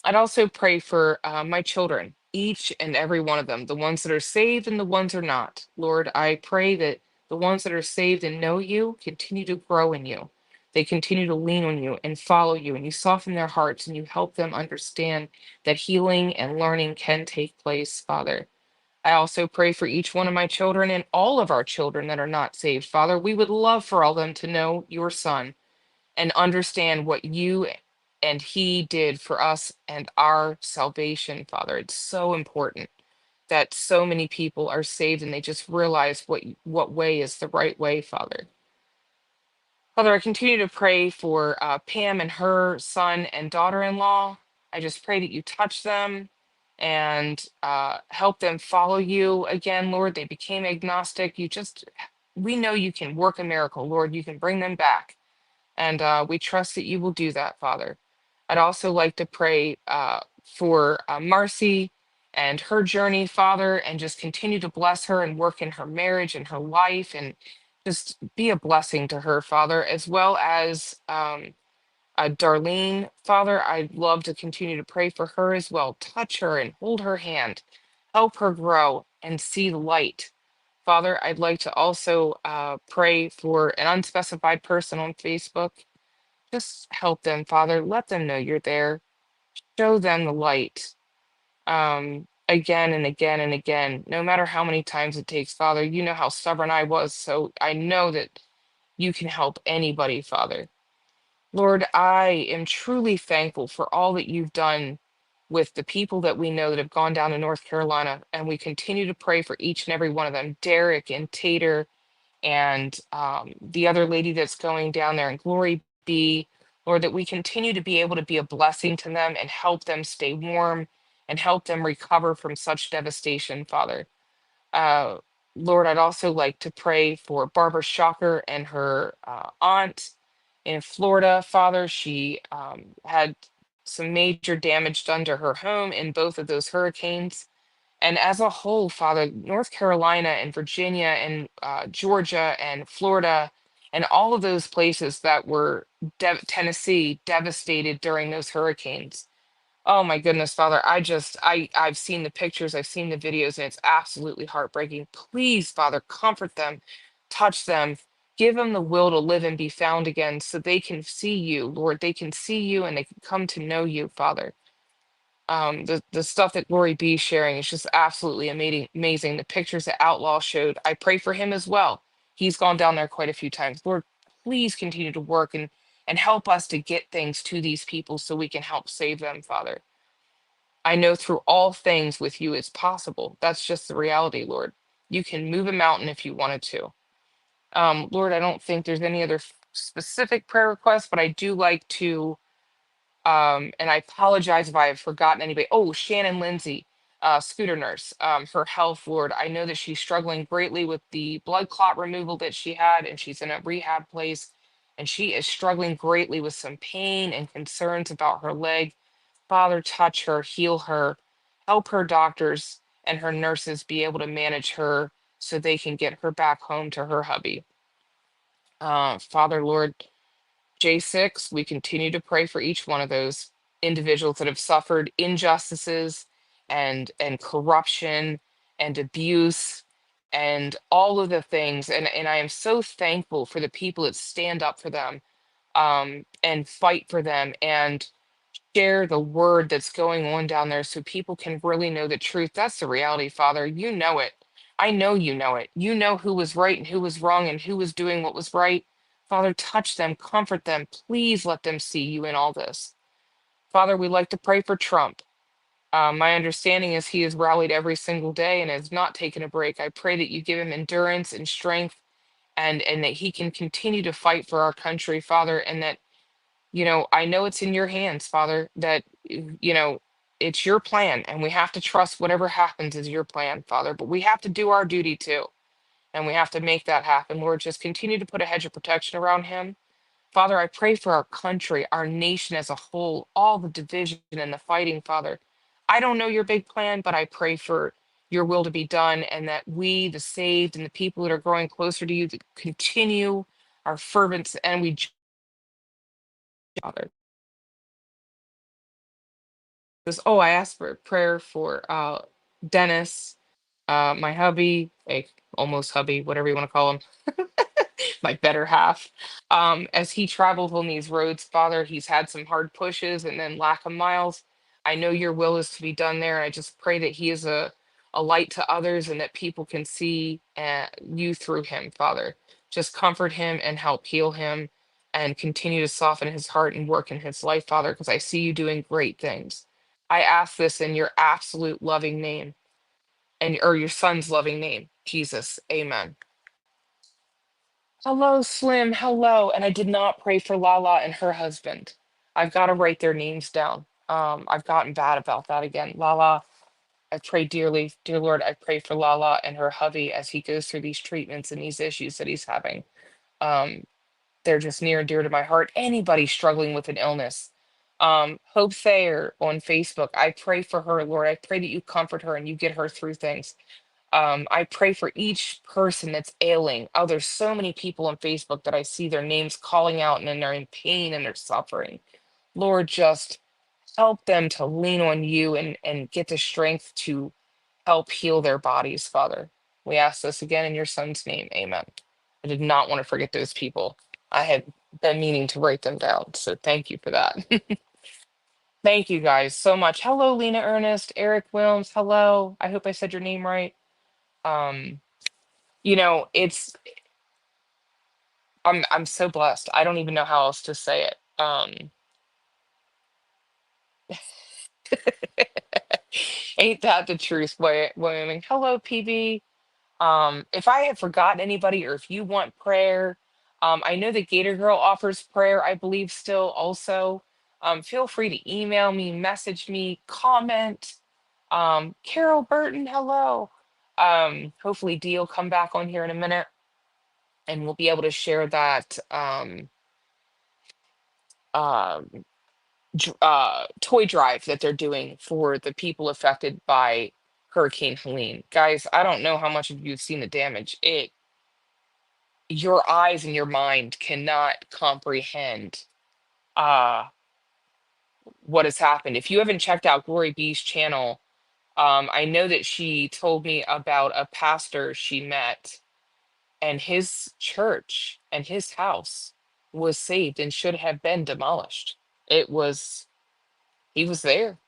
I'd also pray for my children, each and every one of them, the ones that are saved and the ones that are not. Lord, I pray that the ones that are saved and know you continue to grow in you. They continue to lean on you and follow you, and you soften their hearts and you help them understand that healing and learning can take place, Father. I also pray for each one of my children and all of our children that are not saved, Father. We would love for all them to know your Son and understand what you and he did for us and our salvation, Father. It's so important that so many people are saved and they just realize what way is the right way, Father. Father, I continue to pray for Pam and her son and daughter-in-law. I just pray that you touch them and help them follow you again, Lord. They became agnostic. We know you can work a miracle, Lord. You can bring them back. And we trust that you will do that, Father. I'd also like to pray for Marcy and her journey, Father, and just continue to bless her and work in her marriage and her life and just be a blessing to her, Father, as well as Darlene, Father. I'd love to continue to pray for her as well. Touch her and hold her hand, help her grow and see the light. Father, I'd like to also pray for an unspecified person on Facebook. Just help them, Father. Let them know you're there. Show them the light again and again and again, no matter how many times it takes, Father. You know how stubborn I was, so I know that you can help anybody, Father. Lord, I am truly thankful for all that you've done with the people that we know that have gone down to North Carolina, and we continue to pray for each and every one of them, Derek and Tater and the other lady that's going down there, and glory be, Lord, that we continue to be able to be a blessing to them and help them stay warm and help them recover from such devastation, Father. Uh, Lord, I'd also like to pray for Barbara Shocker and her aunt in Florida, Father. She had some major damage done to her home in both of those hurricanes. And as a whole, Father, North Carolina and Virginia and Georgia and Florida and all of those places that were Tennessee devastated during those hurricanes. Oh my goodness, Father, I've seen the pictures, I've seen the videos, and it's absolutely heartbreaking. Please, Father, comfort them, touch them, give them the will to live and be found again so they can see you, Lord. They can see you and they can come to know you, Father. The stuff that Lori B is sharing is just absolutely amazing. The pictures that Outlaw showed, I pray for him as well. He's gone down there quite a few times. Lord, please continue to work and help us to get things to these people so we can help save them, Father. I know through all things with you it's possible. That's just the reality, Lord. You can move a mountain if you wanted to. Lord, I don't think there's any other specific prayer requests, but I do like to and I apologize if I have forgotten anybody. Oh, Shannon Lindsay, scooter nurse, her health, Lord. I know that she's struggling greatly with the blood clot removal that she had, and she's in a rehab place, and she is struggling greatly with some pain and concerns about her leg. Father, touch her, heal her, help her doctors and her nurses be able to manage her so they can get her back home to her hubby. Father, Lord, J6, we continue to pray for each one of those individuals that have suffered injustices and corruption and abuse and all of the things. And I am so thankful for the people that stand up for them and fight for them and share the word that's going on down there so people can really know the truth. That's the reality, Father. You know it. I know you know it. You know who was right and who was wrong and who was doing what was right. Father, touch them, comfort them. Please let them see you in all this. Father, we like to pray for Trump. My understanding is he has rallied every single day and has not taken a break. I pray that you give him endurance and strength and that he can continue to fight for our country, Father, and that I know it's in your hands, Father, that, it's your plan, and we have to trust whatever happens is your plan, Father. But we have to do our duty too, and we have to make that happen. Lord, just continue to put a hedge of protection around him. Father, I pray for our country, our nation as a whole, all the division and the fighting, Father. I don't know your big plan, but I pray for your will to be done and that we, the saved, and the people that are growing closer to you, to continue our fervence, and Father. Oh, I asked for a prayer for Dennis, my hubby, like almost hubby, whatever you want to call him, my better half. As he traveled on these roads, Father, he's had some hard pushes and then lack of miles. I know your will is to be done there, and I just pray that he is a light to others and that people can see you through him, Father. Just comfort him and help heal him and continue to soften his heart and work in his life, Father, because I see you doing great things. I ask this in your absolute loving name and or your son's loving name, Jesus. Amen. Hello, Slim. Hello. And I did not pray for Lala and her husband. I've got to write their names down. I've gotten bad about that again. Lala, I pray dearly, dear Lord, I pray for Lala and her hubby as he goes through these treatments and these issues that he's having. Um, they're just near and dear to my heart. Anybody struggling with an illness. Hope Thayer on Facebook, I pray for her, Lord. I pray that you comfort her and you get her through things. I pray for each person that's ailing. Oh, there's so many people on Facebook that I see their names calling out and then they're in pain and they're suffering. Lord, just help them to lean on you and get the strength to help heal their bodies, Father. We ask this again in your son's name. Amen. I did not want to forget those people. I had been meaning to write them down. So thank you for that. Thank you guys so much. Hello, Lena Ernest, Eric Wilms. Hello. I hope I said your name right. Um, it's I'm so blessed. I don't even know how else to say it. Ain't that the truth, Wyoming? Hello, PB. If I have forgotten anybody or if you want prayer, I know that Gator Girl offers prayer, I believe still also. Feel free to email me, message me, comment. Carol Burton, hello. Hopefully Dee will come back on here in a minute and we'll be able to share that um, toy drive that they're doing for the people affected by Hurricane Helene. Guys, I don't know how much of you have seen the damage. Your eyes and your mind cannot comprehend uh what has happened. If you haven't checked out Glory B's channel, I know that she told me about a pastor she met, and his church and his house was saved and should have been demolished. It was, he was there.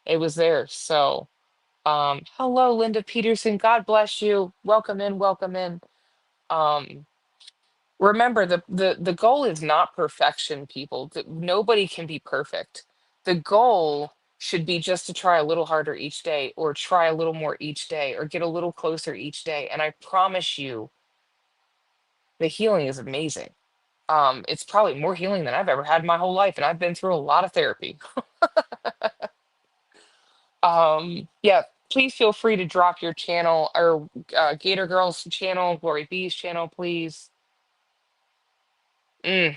It was there. So, hello, Linda Peterson. God bless you. Welcome in, welcome in. Um, Remember, the goal is not perfection, people. Nobody can be perfect. The goal should be just to try a little harder each day, or try a little more each day, or get a little closer each day. And I promise you, the healing is amazing. It's probably more healing than I've ever had in my whole life, and I've been through a lot of therapy. Yeah, please feel free to drop your channel, or Gator Girls channel, Glory B's channel, please. Mm,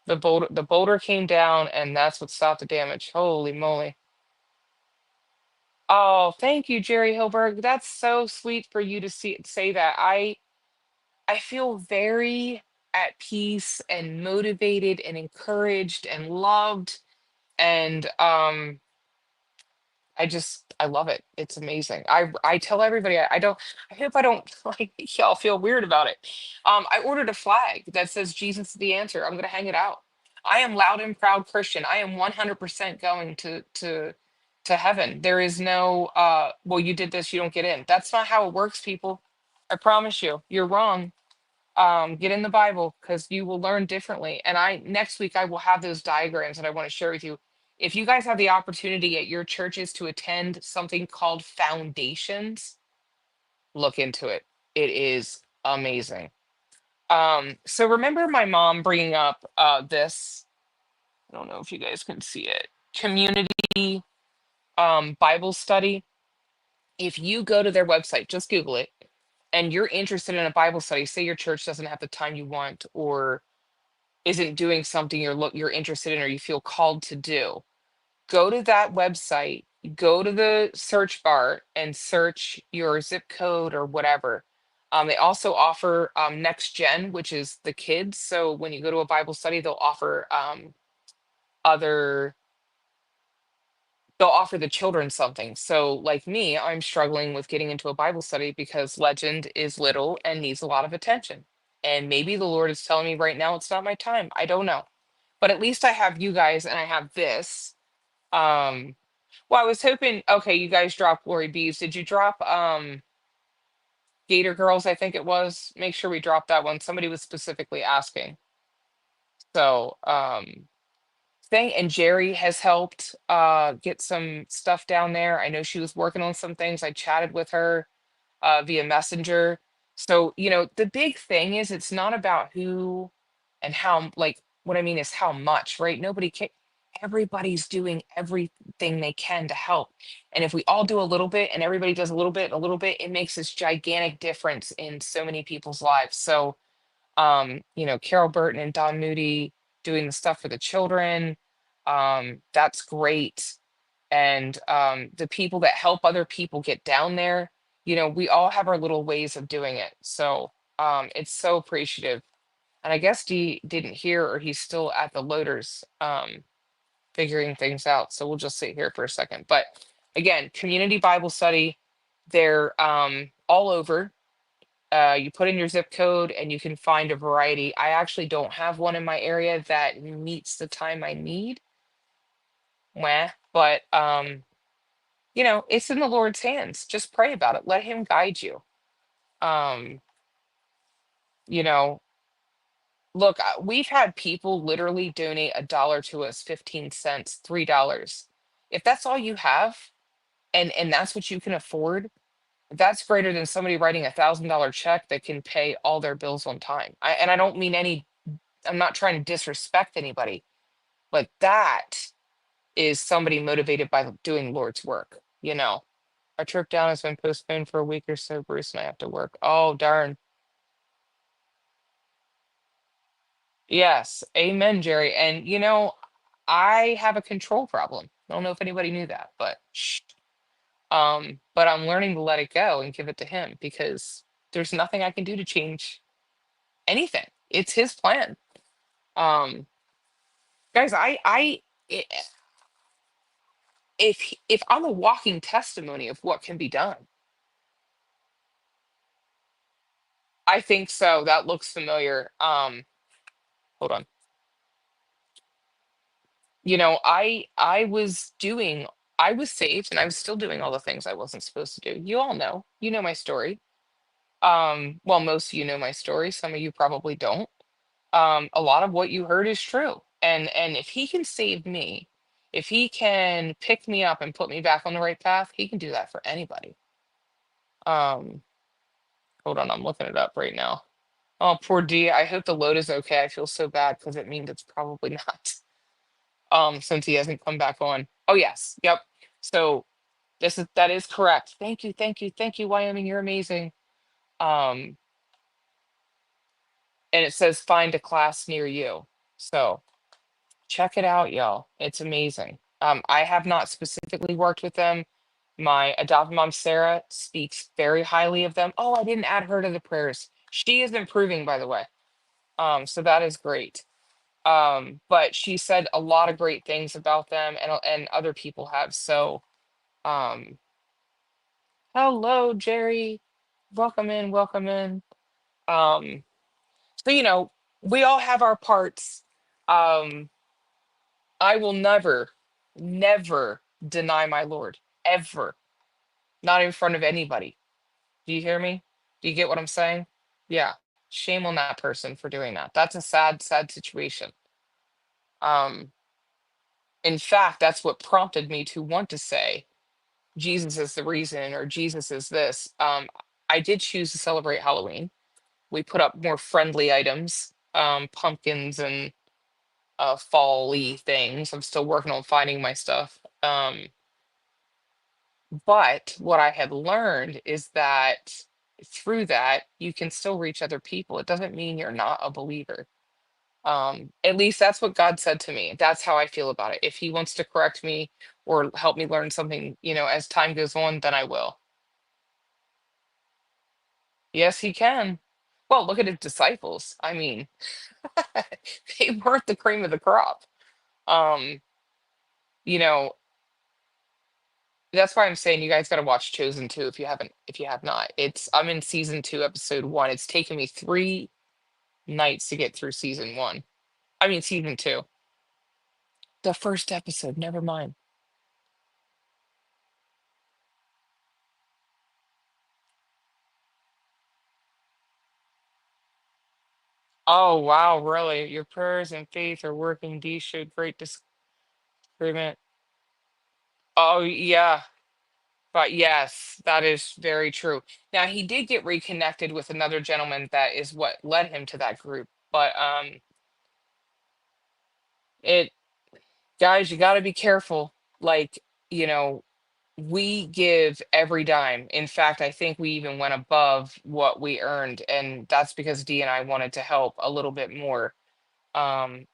the boulder came down, and that's what stopped the damage. Holy moly. Oh, thank you, Jerry Hilberg. That's so sweet for you to say that. I feel very at peace and motivated and encouraged and loved, and I love it. It's amazing. I tell everybody, I don't, I hope I don't like y'all feel weird about it. I ordered a flag that says Jesus is the answer. I'm gonna hang it out. I am loud and proud Christian. I am 100% going to heaven. There is no well, you did this, you don't get in. That's not how it works, people. I promise you. You're wrong. Get in the Bible, because you will learn differently. And I next week I will have those diagrams that I want to share with you. If you guys have the opportunity at your churches to attend something called Foundations, look into it. It is amazing. So remember my mom bringing up this, I don't know if you guys can see it, community Bible study. If you go to their website, just Google it, and you're interested in a Bible study, say your church doesn't have the time you want, or isn't doing something you're interested in or you feel called to do, go to that website, go to the search bar and search your zip code or whatever. They also offer Next Gen, which is the kids. So when you go to a Bible study, other they'll offer the children something. So like me, I'm struggling with getting into a Bible study because Legend is little and needs a lot of attention. And maybe the Lord is telling me right now it's not my time. I don't know. But at least I have you guys and I have this. Um, well, I was hoping, okay, you guys dropped Glory Bees. Did you drop Gator Girls? I think it was. Make sure we drop that one. Somebody was specifically asking. So, thing, and Jerry has helped get some stuff down there. I know she was working on some things. I chatted with her via Messenger. So, the big thing is it's not about who and how, like, what I mean is how much, right? Nobody can, everybody's doing everything they can to help. And if we all do a little bit and everybody does a little bit, and a little bit, it makes this gigantic difference in so many people's lives. So, Carol Burton and Don Moody doing the stuff for the children, that's great. And the people that help other people get down there, we all have our little ways of doing it. So it's so appreciative. And I guess Dee didn't hear, or he's still at the loaders figuring things out. So we'll just sit here for a second. But again, community Bible study, they're all over. You put in your zip code and you can find a variety. I actually don't have one in my area that meets the time I need. Meh. But it's in the Lord's hands. Just pray about it. Let him guide you. Um, you know, Look, we've had people literally donate $1 to us, 15 cents, $3. If that's all you have, and that's what you can afford, that's greater than somebody writing $1,000 check that can pay all their bills on time. And I don't mean I'm not trying to disrespect anybody, but that is somebody motivated by doing Lord's work. Our trip down has been postponed for a week or so. Bruce and I have to work. Oh, darn. Yes. Amen, Jerry. And I have a control problem. I don't know if anybody knew that, but shh. But I'm learning to let it go and give it to him because there's nothing I can do to change anything. It's his plan. Um, guys, I if I'm a walking testimony of what can be done, I think so. That looks familiar. Hold on. I was saved and I was still doing all the things I wasn't supposed to do. You all know. You know my story. Well, most of you know my story. Some of you probably don't. A lot of what you heard is true. And if he can save me, if he can pick me up and put me back on the right path, he can do that for anybody. Um, Hold on, I'm looking it up right now. Oh, poor D. I hope the load is okay. I feel so bad because it means it's probably not. Since he hasn't come back on. Oh yes, yep. So that is correct. Thank you, thank you, thank you, Wyoming. You're amazing. Um, and it says find a class near you. So check it out, y'all. It's amazing. I have not specifically worked with them. My adopted mom, Sarah, speaks very highly of them. Oh, I didn't add her to the prayers. She is improving, by the way. So that is great. But she said a lot of great things about them, and other people have. So, um, hello, Jerry. Welcome in, welcome in. Um, so we all have our parts. Um, I will never, never deny my Lord, ever. Not in front of anybody. Do you hear me? Do you get what I'm saying? Yeah. Shame on that person for doing that. That's a sad, sad situation. Um, in fact, that's what prompted me to want to say Jesus is the reason or Jesus is this. I did choose to celebrate Halloween. We put up more friendly items, pumpkins and fall-y things. I'm still working on finding my stuff. But what I had learned is that through that, you can still reach other people. It doesn't mean you're not a believer. At least that's what God said to me. That's how I feel about it. If he wants to correct me or help me learn something, as time goes on, then I will. Yes, he can. Well, look at his disciples. I mean, they weren't the cream of the crop. Um, you know, that's why I'm saying you guys got to watch Chosen 2 if you have not. I'm in season 2, episode 1. It's taken me 3 nights to get through season 1. I mean season 2. The first episode, never mind. Oh wow, really? Your prayers and faith are working. D showed great disagreement. Oh yeah. But yes, that is very true. Now he did get reconnected with another gentleman that is what led him to that group. But it guys, you got to be careful. Like, you know, we give every dime. In fact, I think we even went above what we earned, and that's because D and I wanted to help a little bit more. Um,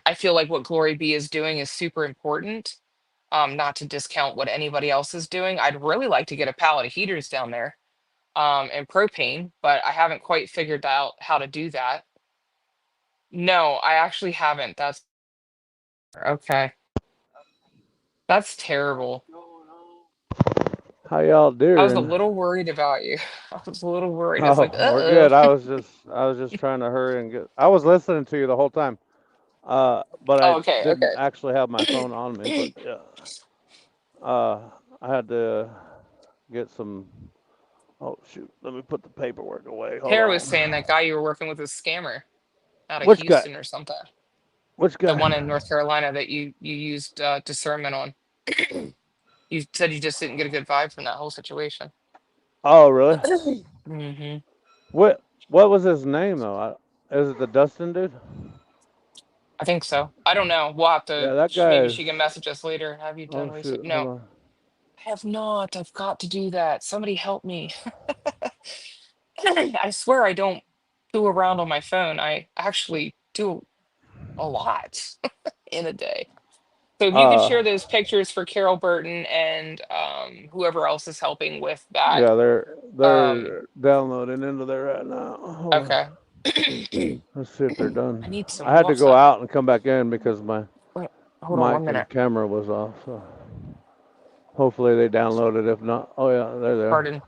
I feel like what Glory B is doing is super important. Not to discount what anybody else is doing. I'd really like to get a pallet of heaters down there, and propane, but I haven't quite figured out how to do that. No, I actually haven't. That's okay. That's terrible. How y'all I was a doing? little worried about you. I was a little worried. I was like, Oh, we're uh-oh. good. I was just trying to hurry and get. I was listening to you the whole time, but I Oh, okay, didn't actually have my phone on me. But okay. yeah, uh, I had to get some. Oh shoot! Let me put the paperwork away. Hold Tara was on. saying that guy you were working with is a scammer out of Which guy? Houston or something. Which The guy? one in North Carolina that you used discernment on. You said you just didn't get a good vibe from that whole situation. Oh really? hmm What was his name though? Is it the Dustin dude? I think so. I don't know. We'll have Yeah, to. that guy Maybe is. she can message us later. Have you done Oh research? shoot! Hold No, on. I have not. I've got to do that. Somebody help me. I swear I don't do around on my phone. I actually do a lot in a day. So if you could Uh, share those pictures for Carol Burton and whoever else is helping with that. yeah, Um, they're downloading into there right now. Hold on. okay. I Let's see if they're done. need I some had to go water. out and come back in because my Wait, hold on one mic and minute. camera was off. So hopefully they downloaded. If not, oh yeah, there they are. Pardon.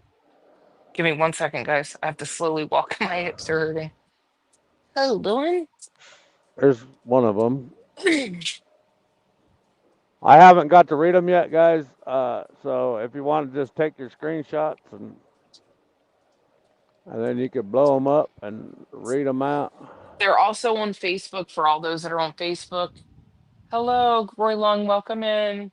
Give me 1 second, guys. I have to slowly walk. My hips are hurting. Hold on. There's one of them. I haven't got to read them yet, guys. So if you want to just take your screenshots and then you could blow them up and read them out. They're also on Facebook for all those that are on Facebook. Hello, Roy Long. Welcome in.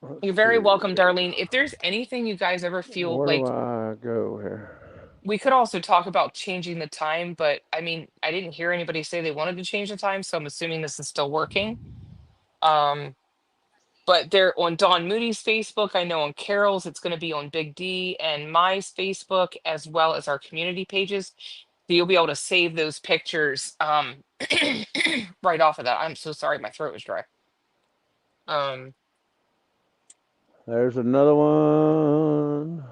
Let's You're very see. welcome, Darlene. If there's anything you guys ever feel Where do like, I go here? we could also talk about changing the time, but I mean, I didn't hear anybody say they wanted to change the time, so I'm assuming this is still working. Um, but they're on Dawn Moody's Facebook. I know on Carol's, it's going to be on Big D and my Facebook, as well as our community pages. So you'll be able to save those pictures right off of that. I'm so sorry, my throat was dry. Um, There's another one.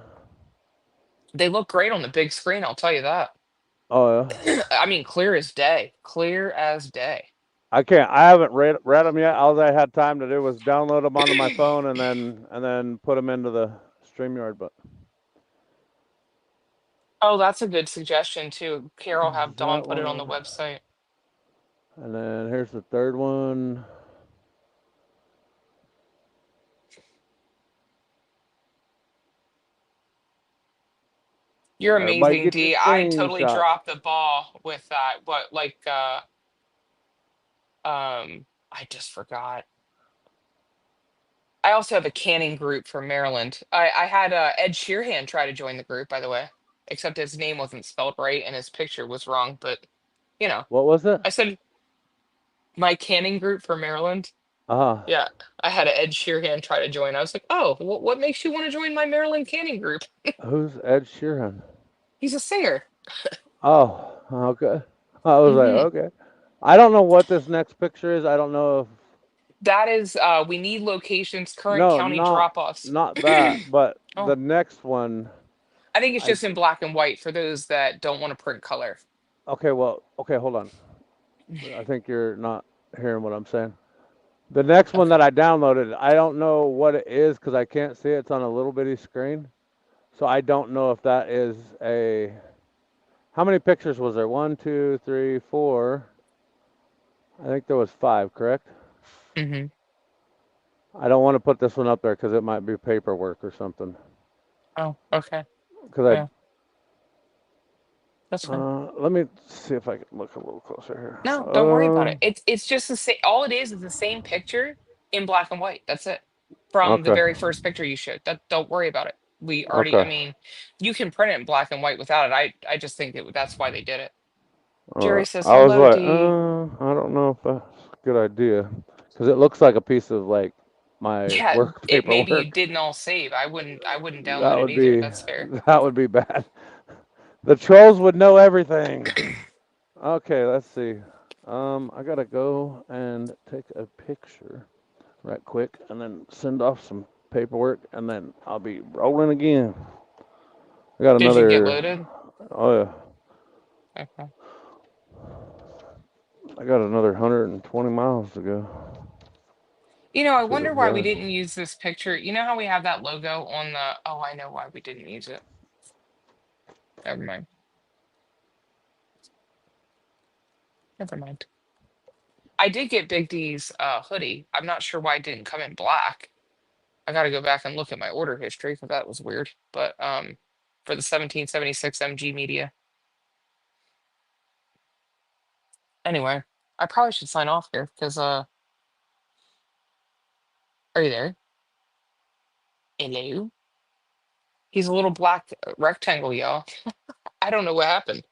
they look great on the big screen, I'll tell you that. Oh yeah. I mean, clear as day, clear as day. I can't. I haven't read them yet. All I had time to do was download them onto my phone and then put them into the StreamYard. But Oh, that's a good suggestion too. Carol, have Dawn that put it on the one. website. And then here's the third one. You're Everybody amazing, get your D. I totally screenshots. dropped the ball with that. What, like, I just forgot. I also have a canning group from Maryland. I had Ed Sheerhan try to join the group, by the way, except his name wasn't spelled right and his picture was wrong. But you know, What was it? I said my canning group for Maryland. Uh huh. Yeah, I had Ed Sheerhan try to join. I was like, oh, what makes you want to join my Maryland canning group? Who's Ed Sheeran? He's a singer. Oh, okay. I was like, Hmm. okay. I don't know what this next picture is. I don't know if That is, we need locations, current no, county drop-offs. not that, but Oh, the next one. I think it's I just in black and white for those that don't want to print color. okay. Well, okay. Hold on. I think you're not hearing what I'm saying. The next one Okay. that I downloaded, I don't know what it is because I can't see it. It's on a little bitty screen, so I don't know if that is a. How many pictures was there? One, two, three, four. I think there was five. Correct. Hmm. I don't want to put this one up there because it might be paperwork or something. Oh, okay. Because Yeah, that's fine. let me see if I can look a little closer here. No, don't worry about it. It's just the same. All it is the same picture in black and white. That's it. From the Okay, very first picture you showed. That don't worry about it. We already. I okay. mean, you can print it in black and white without it. I just think that's why they did it. All Jerry right. says I was hello, like, D. I don't know if that's a good idea because it looks like a piece of like my Yeah, work it maybe paperwork. didn't all save. I wouldn't download That it would either. be That's fair. that would be bad. The trolls would know everything. Okay, let's see. I gotta go and take a picture right quick and then send off some paperwork and then I'll be rolling again. I got Did you get another. loaded? Oh yeah, Okay. I got another 120 miles to go I to the wonder why we village. didn't use this picture. You know how we have that logo on the, oh, I know why we didn't use it. Never mind. Never mind. I did get Big D's hoodie. I'm not sure why it didn't come in black. I got to go back and look at my order history because that was weird. But for the 1776 MG Media. Anyway, I probably should sign off here because are you there? Hello. He's a little black rectangle, y'all. I don't know what happened.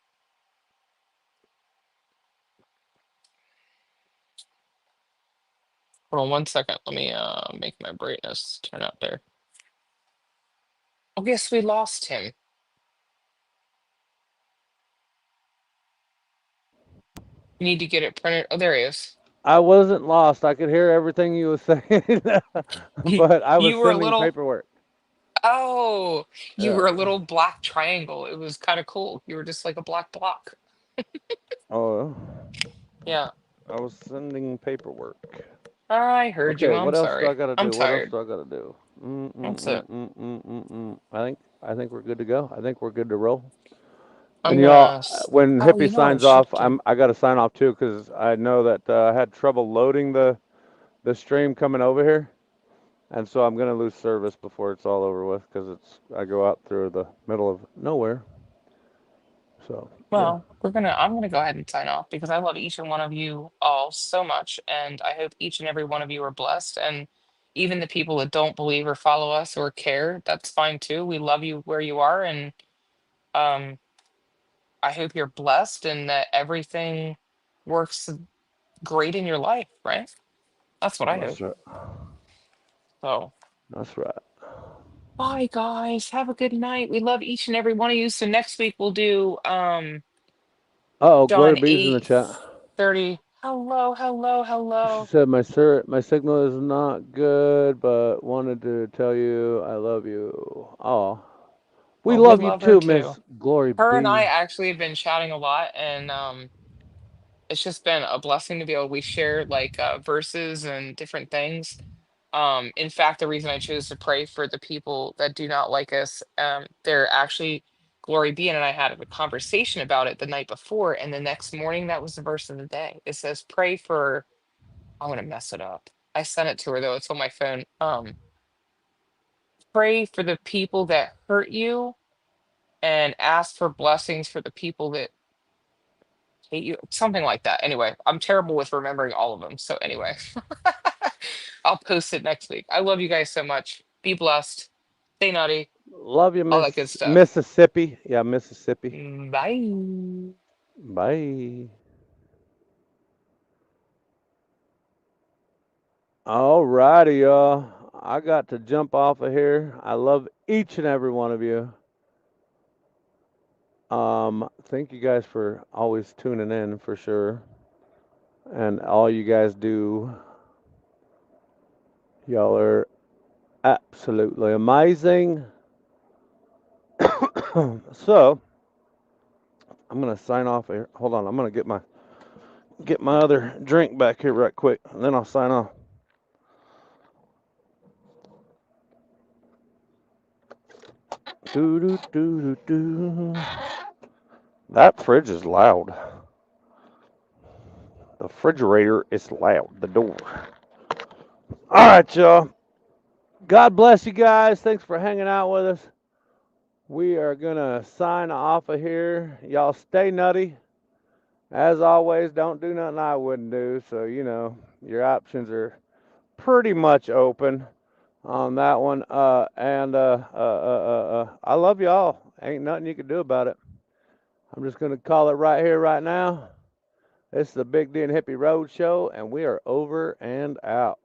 Hold on 1 second. Let me make my brightness turn out there. Oh, guess we lost him. You need to get it printed. Oh, there he is. I wasn't lost. I could hear everything you were saying, You, but I was you were a sending little, paperwork. oh, you Yeah. were a little black triangle. It was kind of cool. You were just like a black block. Oh, Yeah, I was sending paperwork. I heard you. Okay, I'm what else do I sorry. got to I'm do? What else tired. do I got to do? That's it. I think we're good to go. I think we're good to roll. And I'm y'all, gonna. when Oh, Hippie you know what I signs should off, do? I got to sign off too because I know that I had trouble loading the stream coming over here, and so I'm gonna lose service before it's all over with because I go out through the middle of nowhere. So yeah, Well, I'm gonna go ahead and sign off because I love each and one of you all so much, and I hope each and every one of you are blessed. And even the people that don't believe or follow us or care, that's fine too. We love you where you are, and um, I hope you're blessed and that everything works great in your life, right? That's what I hope. that's right. So, That's right. bye guys. Have a good night. We love each and every one of you. So next week we'll do Oh, Glory John B's in the chat. 8:30. Hello, hello, She hello. said my signal is not good, but wanted to tell you I love you. Oh, we Well, we love you love her too, too. Miss Glory Her and I B. actually have been chatting a lot, and it's just been a blessing to be able we share like verses and different things. In fact, the reason I chose to pray for the people that do not like us, they're actually Glory be, and I had a conversation about it the night before, and the next morning that was the verse of the day. It says, "Pray for." I'm gonna mess it up. I sent it to her though; it's on my phone. Pray for the people that hurt you, and ask for blessings for the people that hate you, something like that. Anyway, I'm terrible with remembering all of them. So anyway, I'll post it next week. I love you guys so much. Be blessed. Stay nutty. Love you, All that good Miss stuff. Mississippi. Yeah, Mississippi. Bye. Bye. All righty, y'all. I got to jump off of here. I love each and every one of you. Thank you guys for always tuning in for sure. And all you guys do, y'all are absolutely amazing. So I'm gonna sign off here. Hold on, I'm gonna get my other drink back here right quick, and then I'll sign off. Do do do do do. That fridge is loud. The refrigerator is loud. The door. All right, y'all. God bless you guys. Thanks for hanging out with us. We are gonna sign off of here. Y'all stay nutty. As always, don't do nothing I wouldn't do. So your options are pretty much open on that one. I love y'all. Ain't nothing you can do about it. I'm just gonna call it right here, right now. This is the Big D and Hippie Road Show, and we are over and out.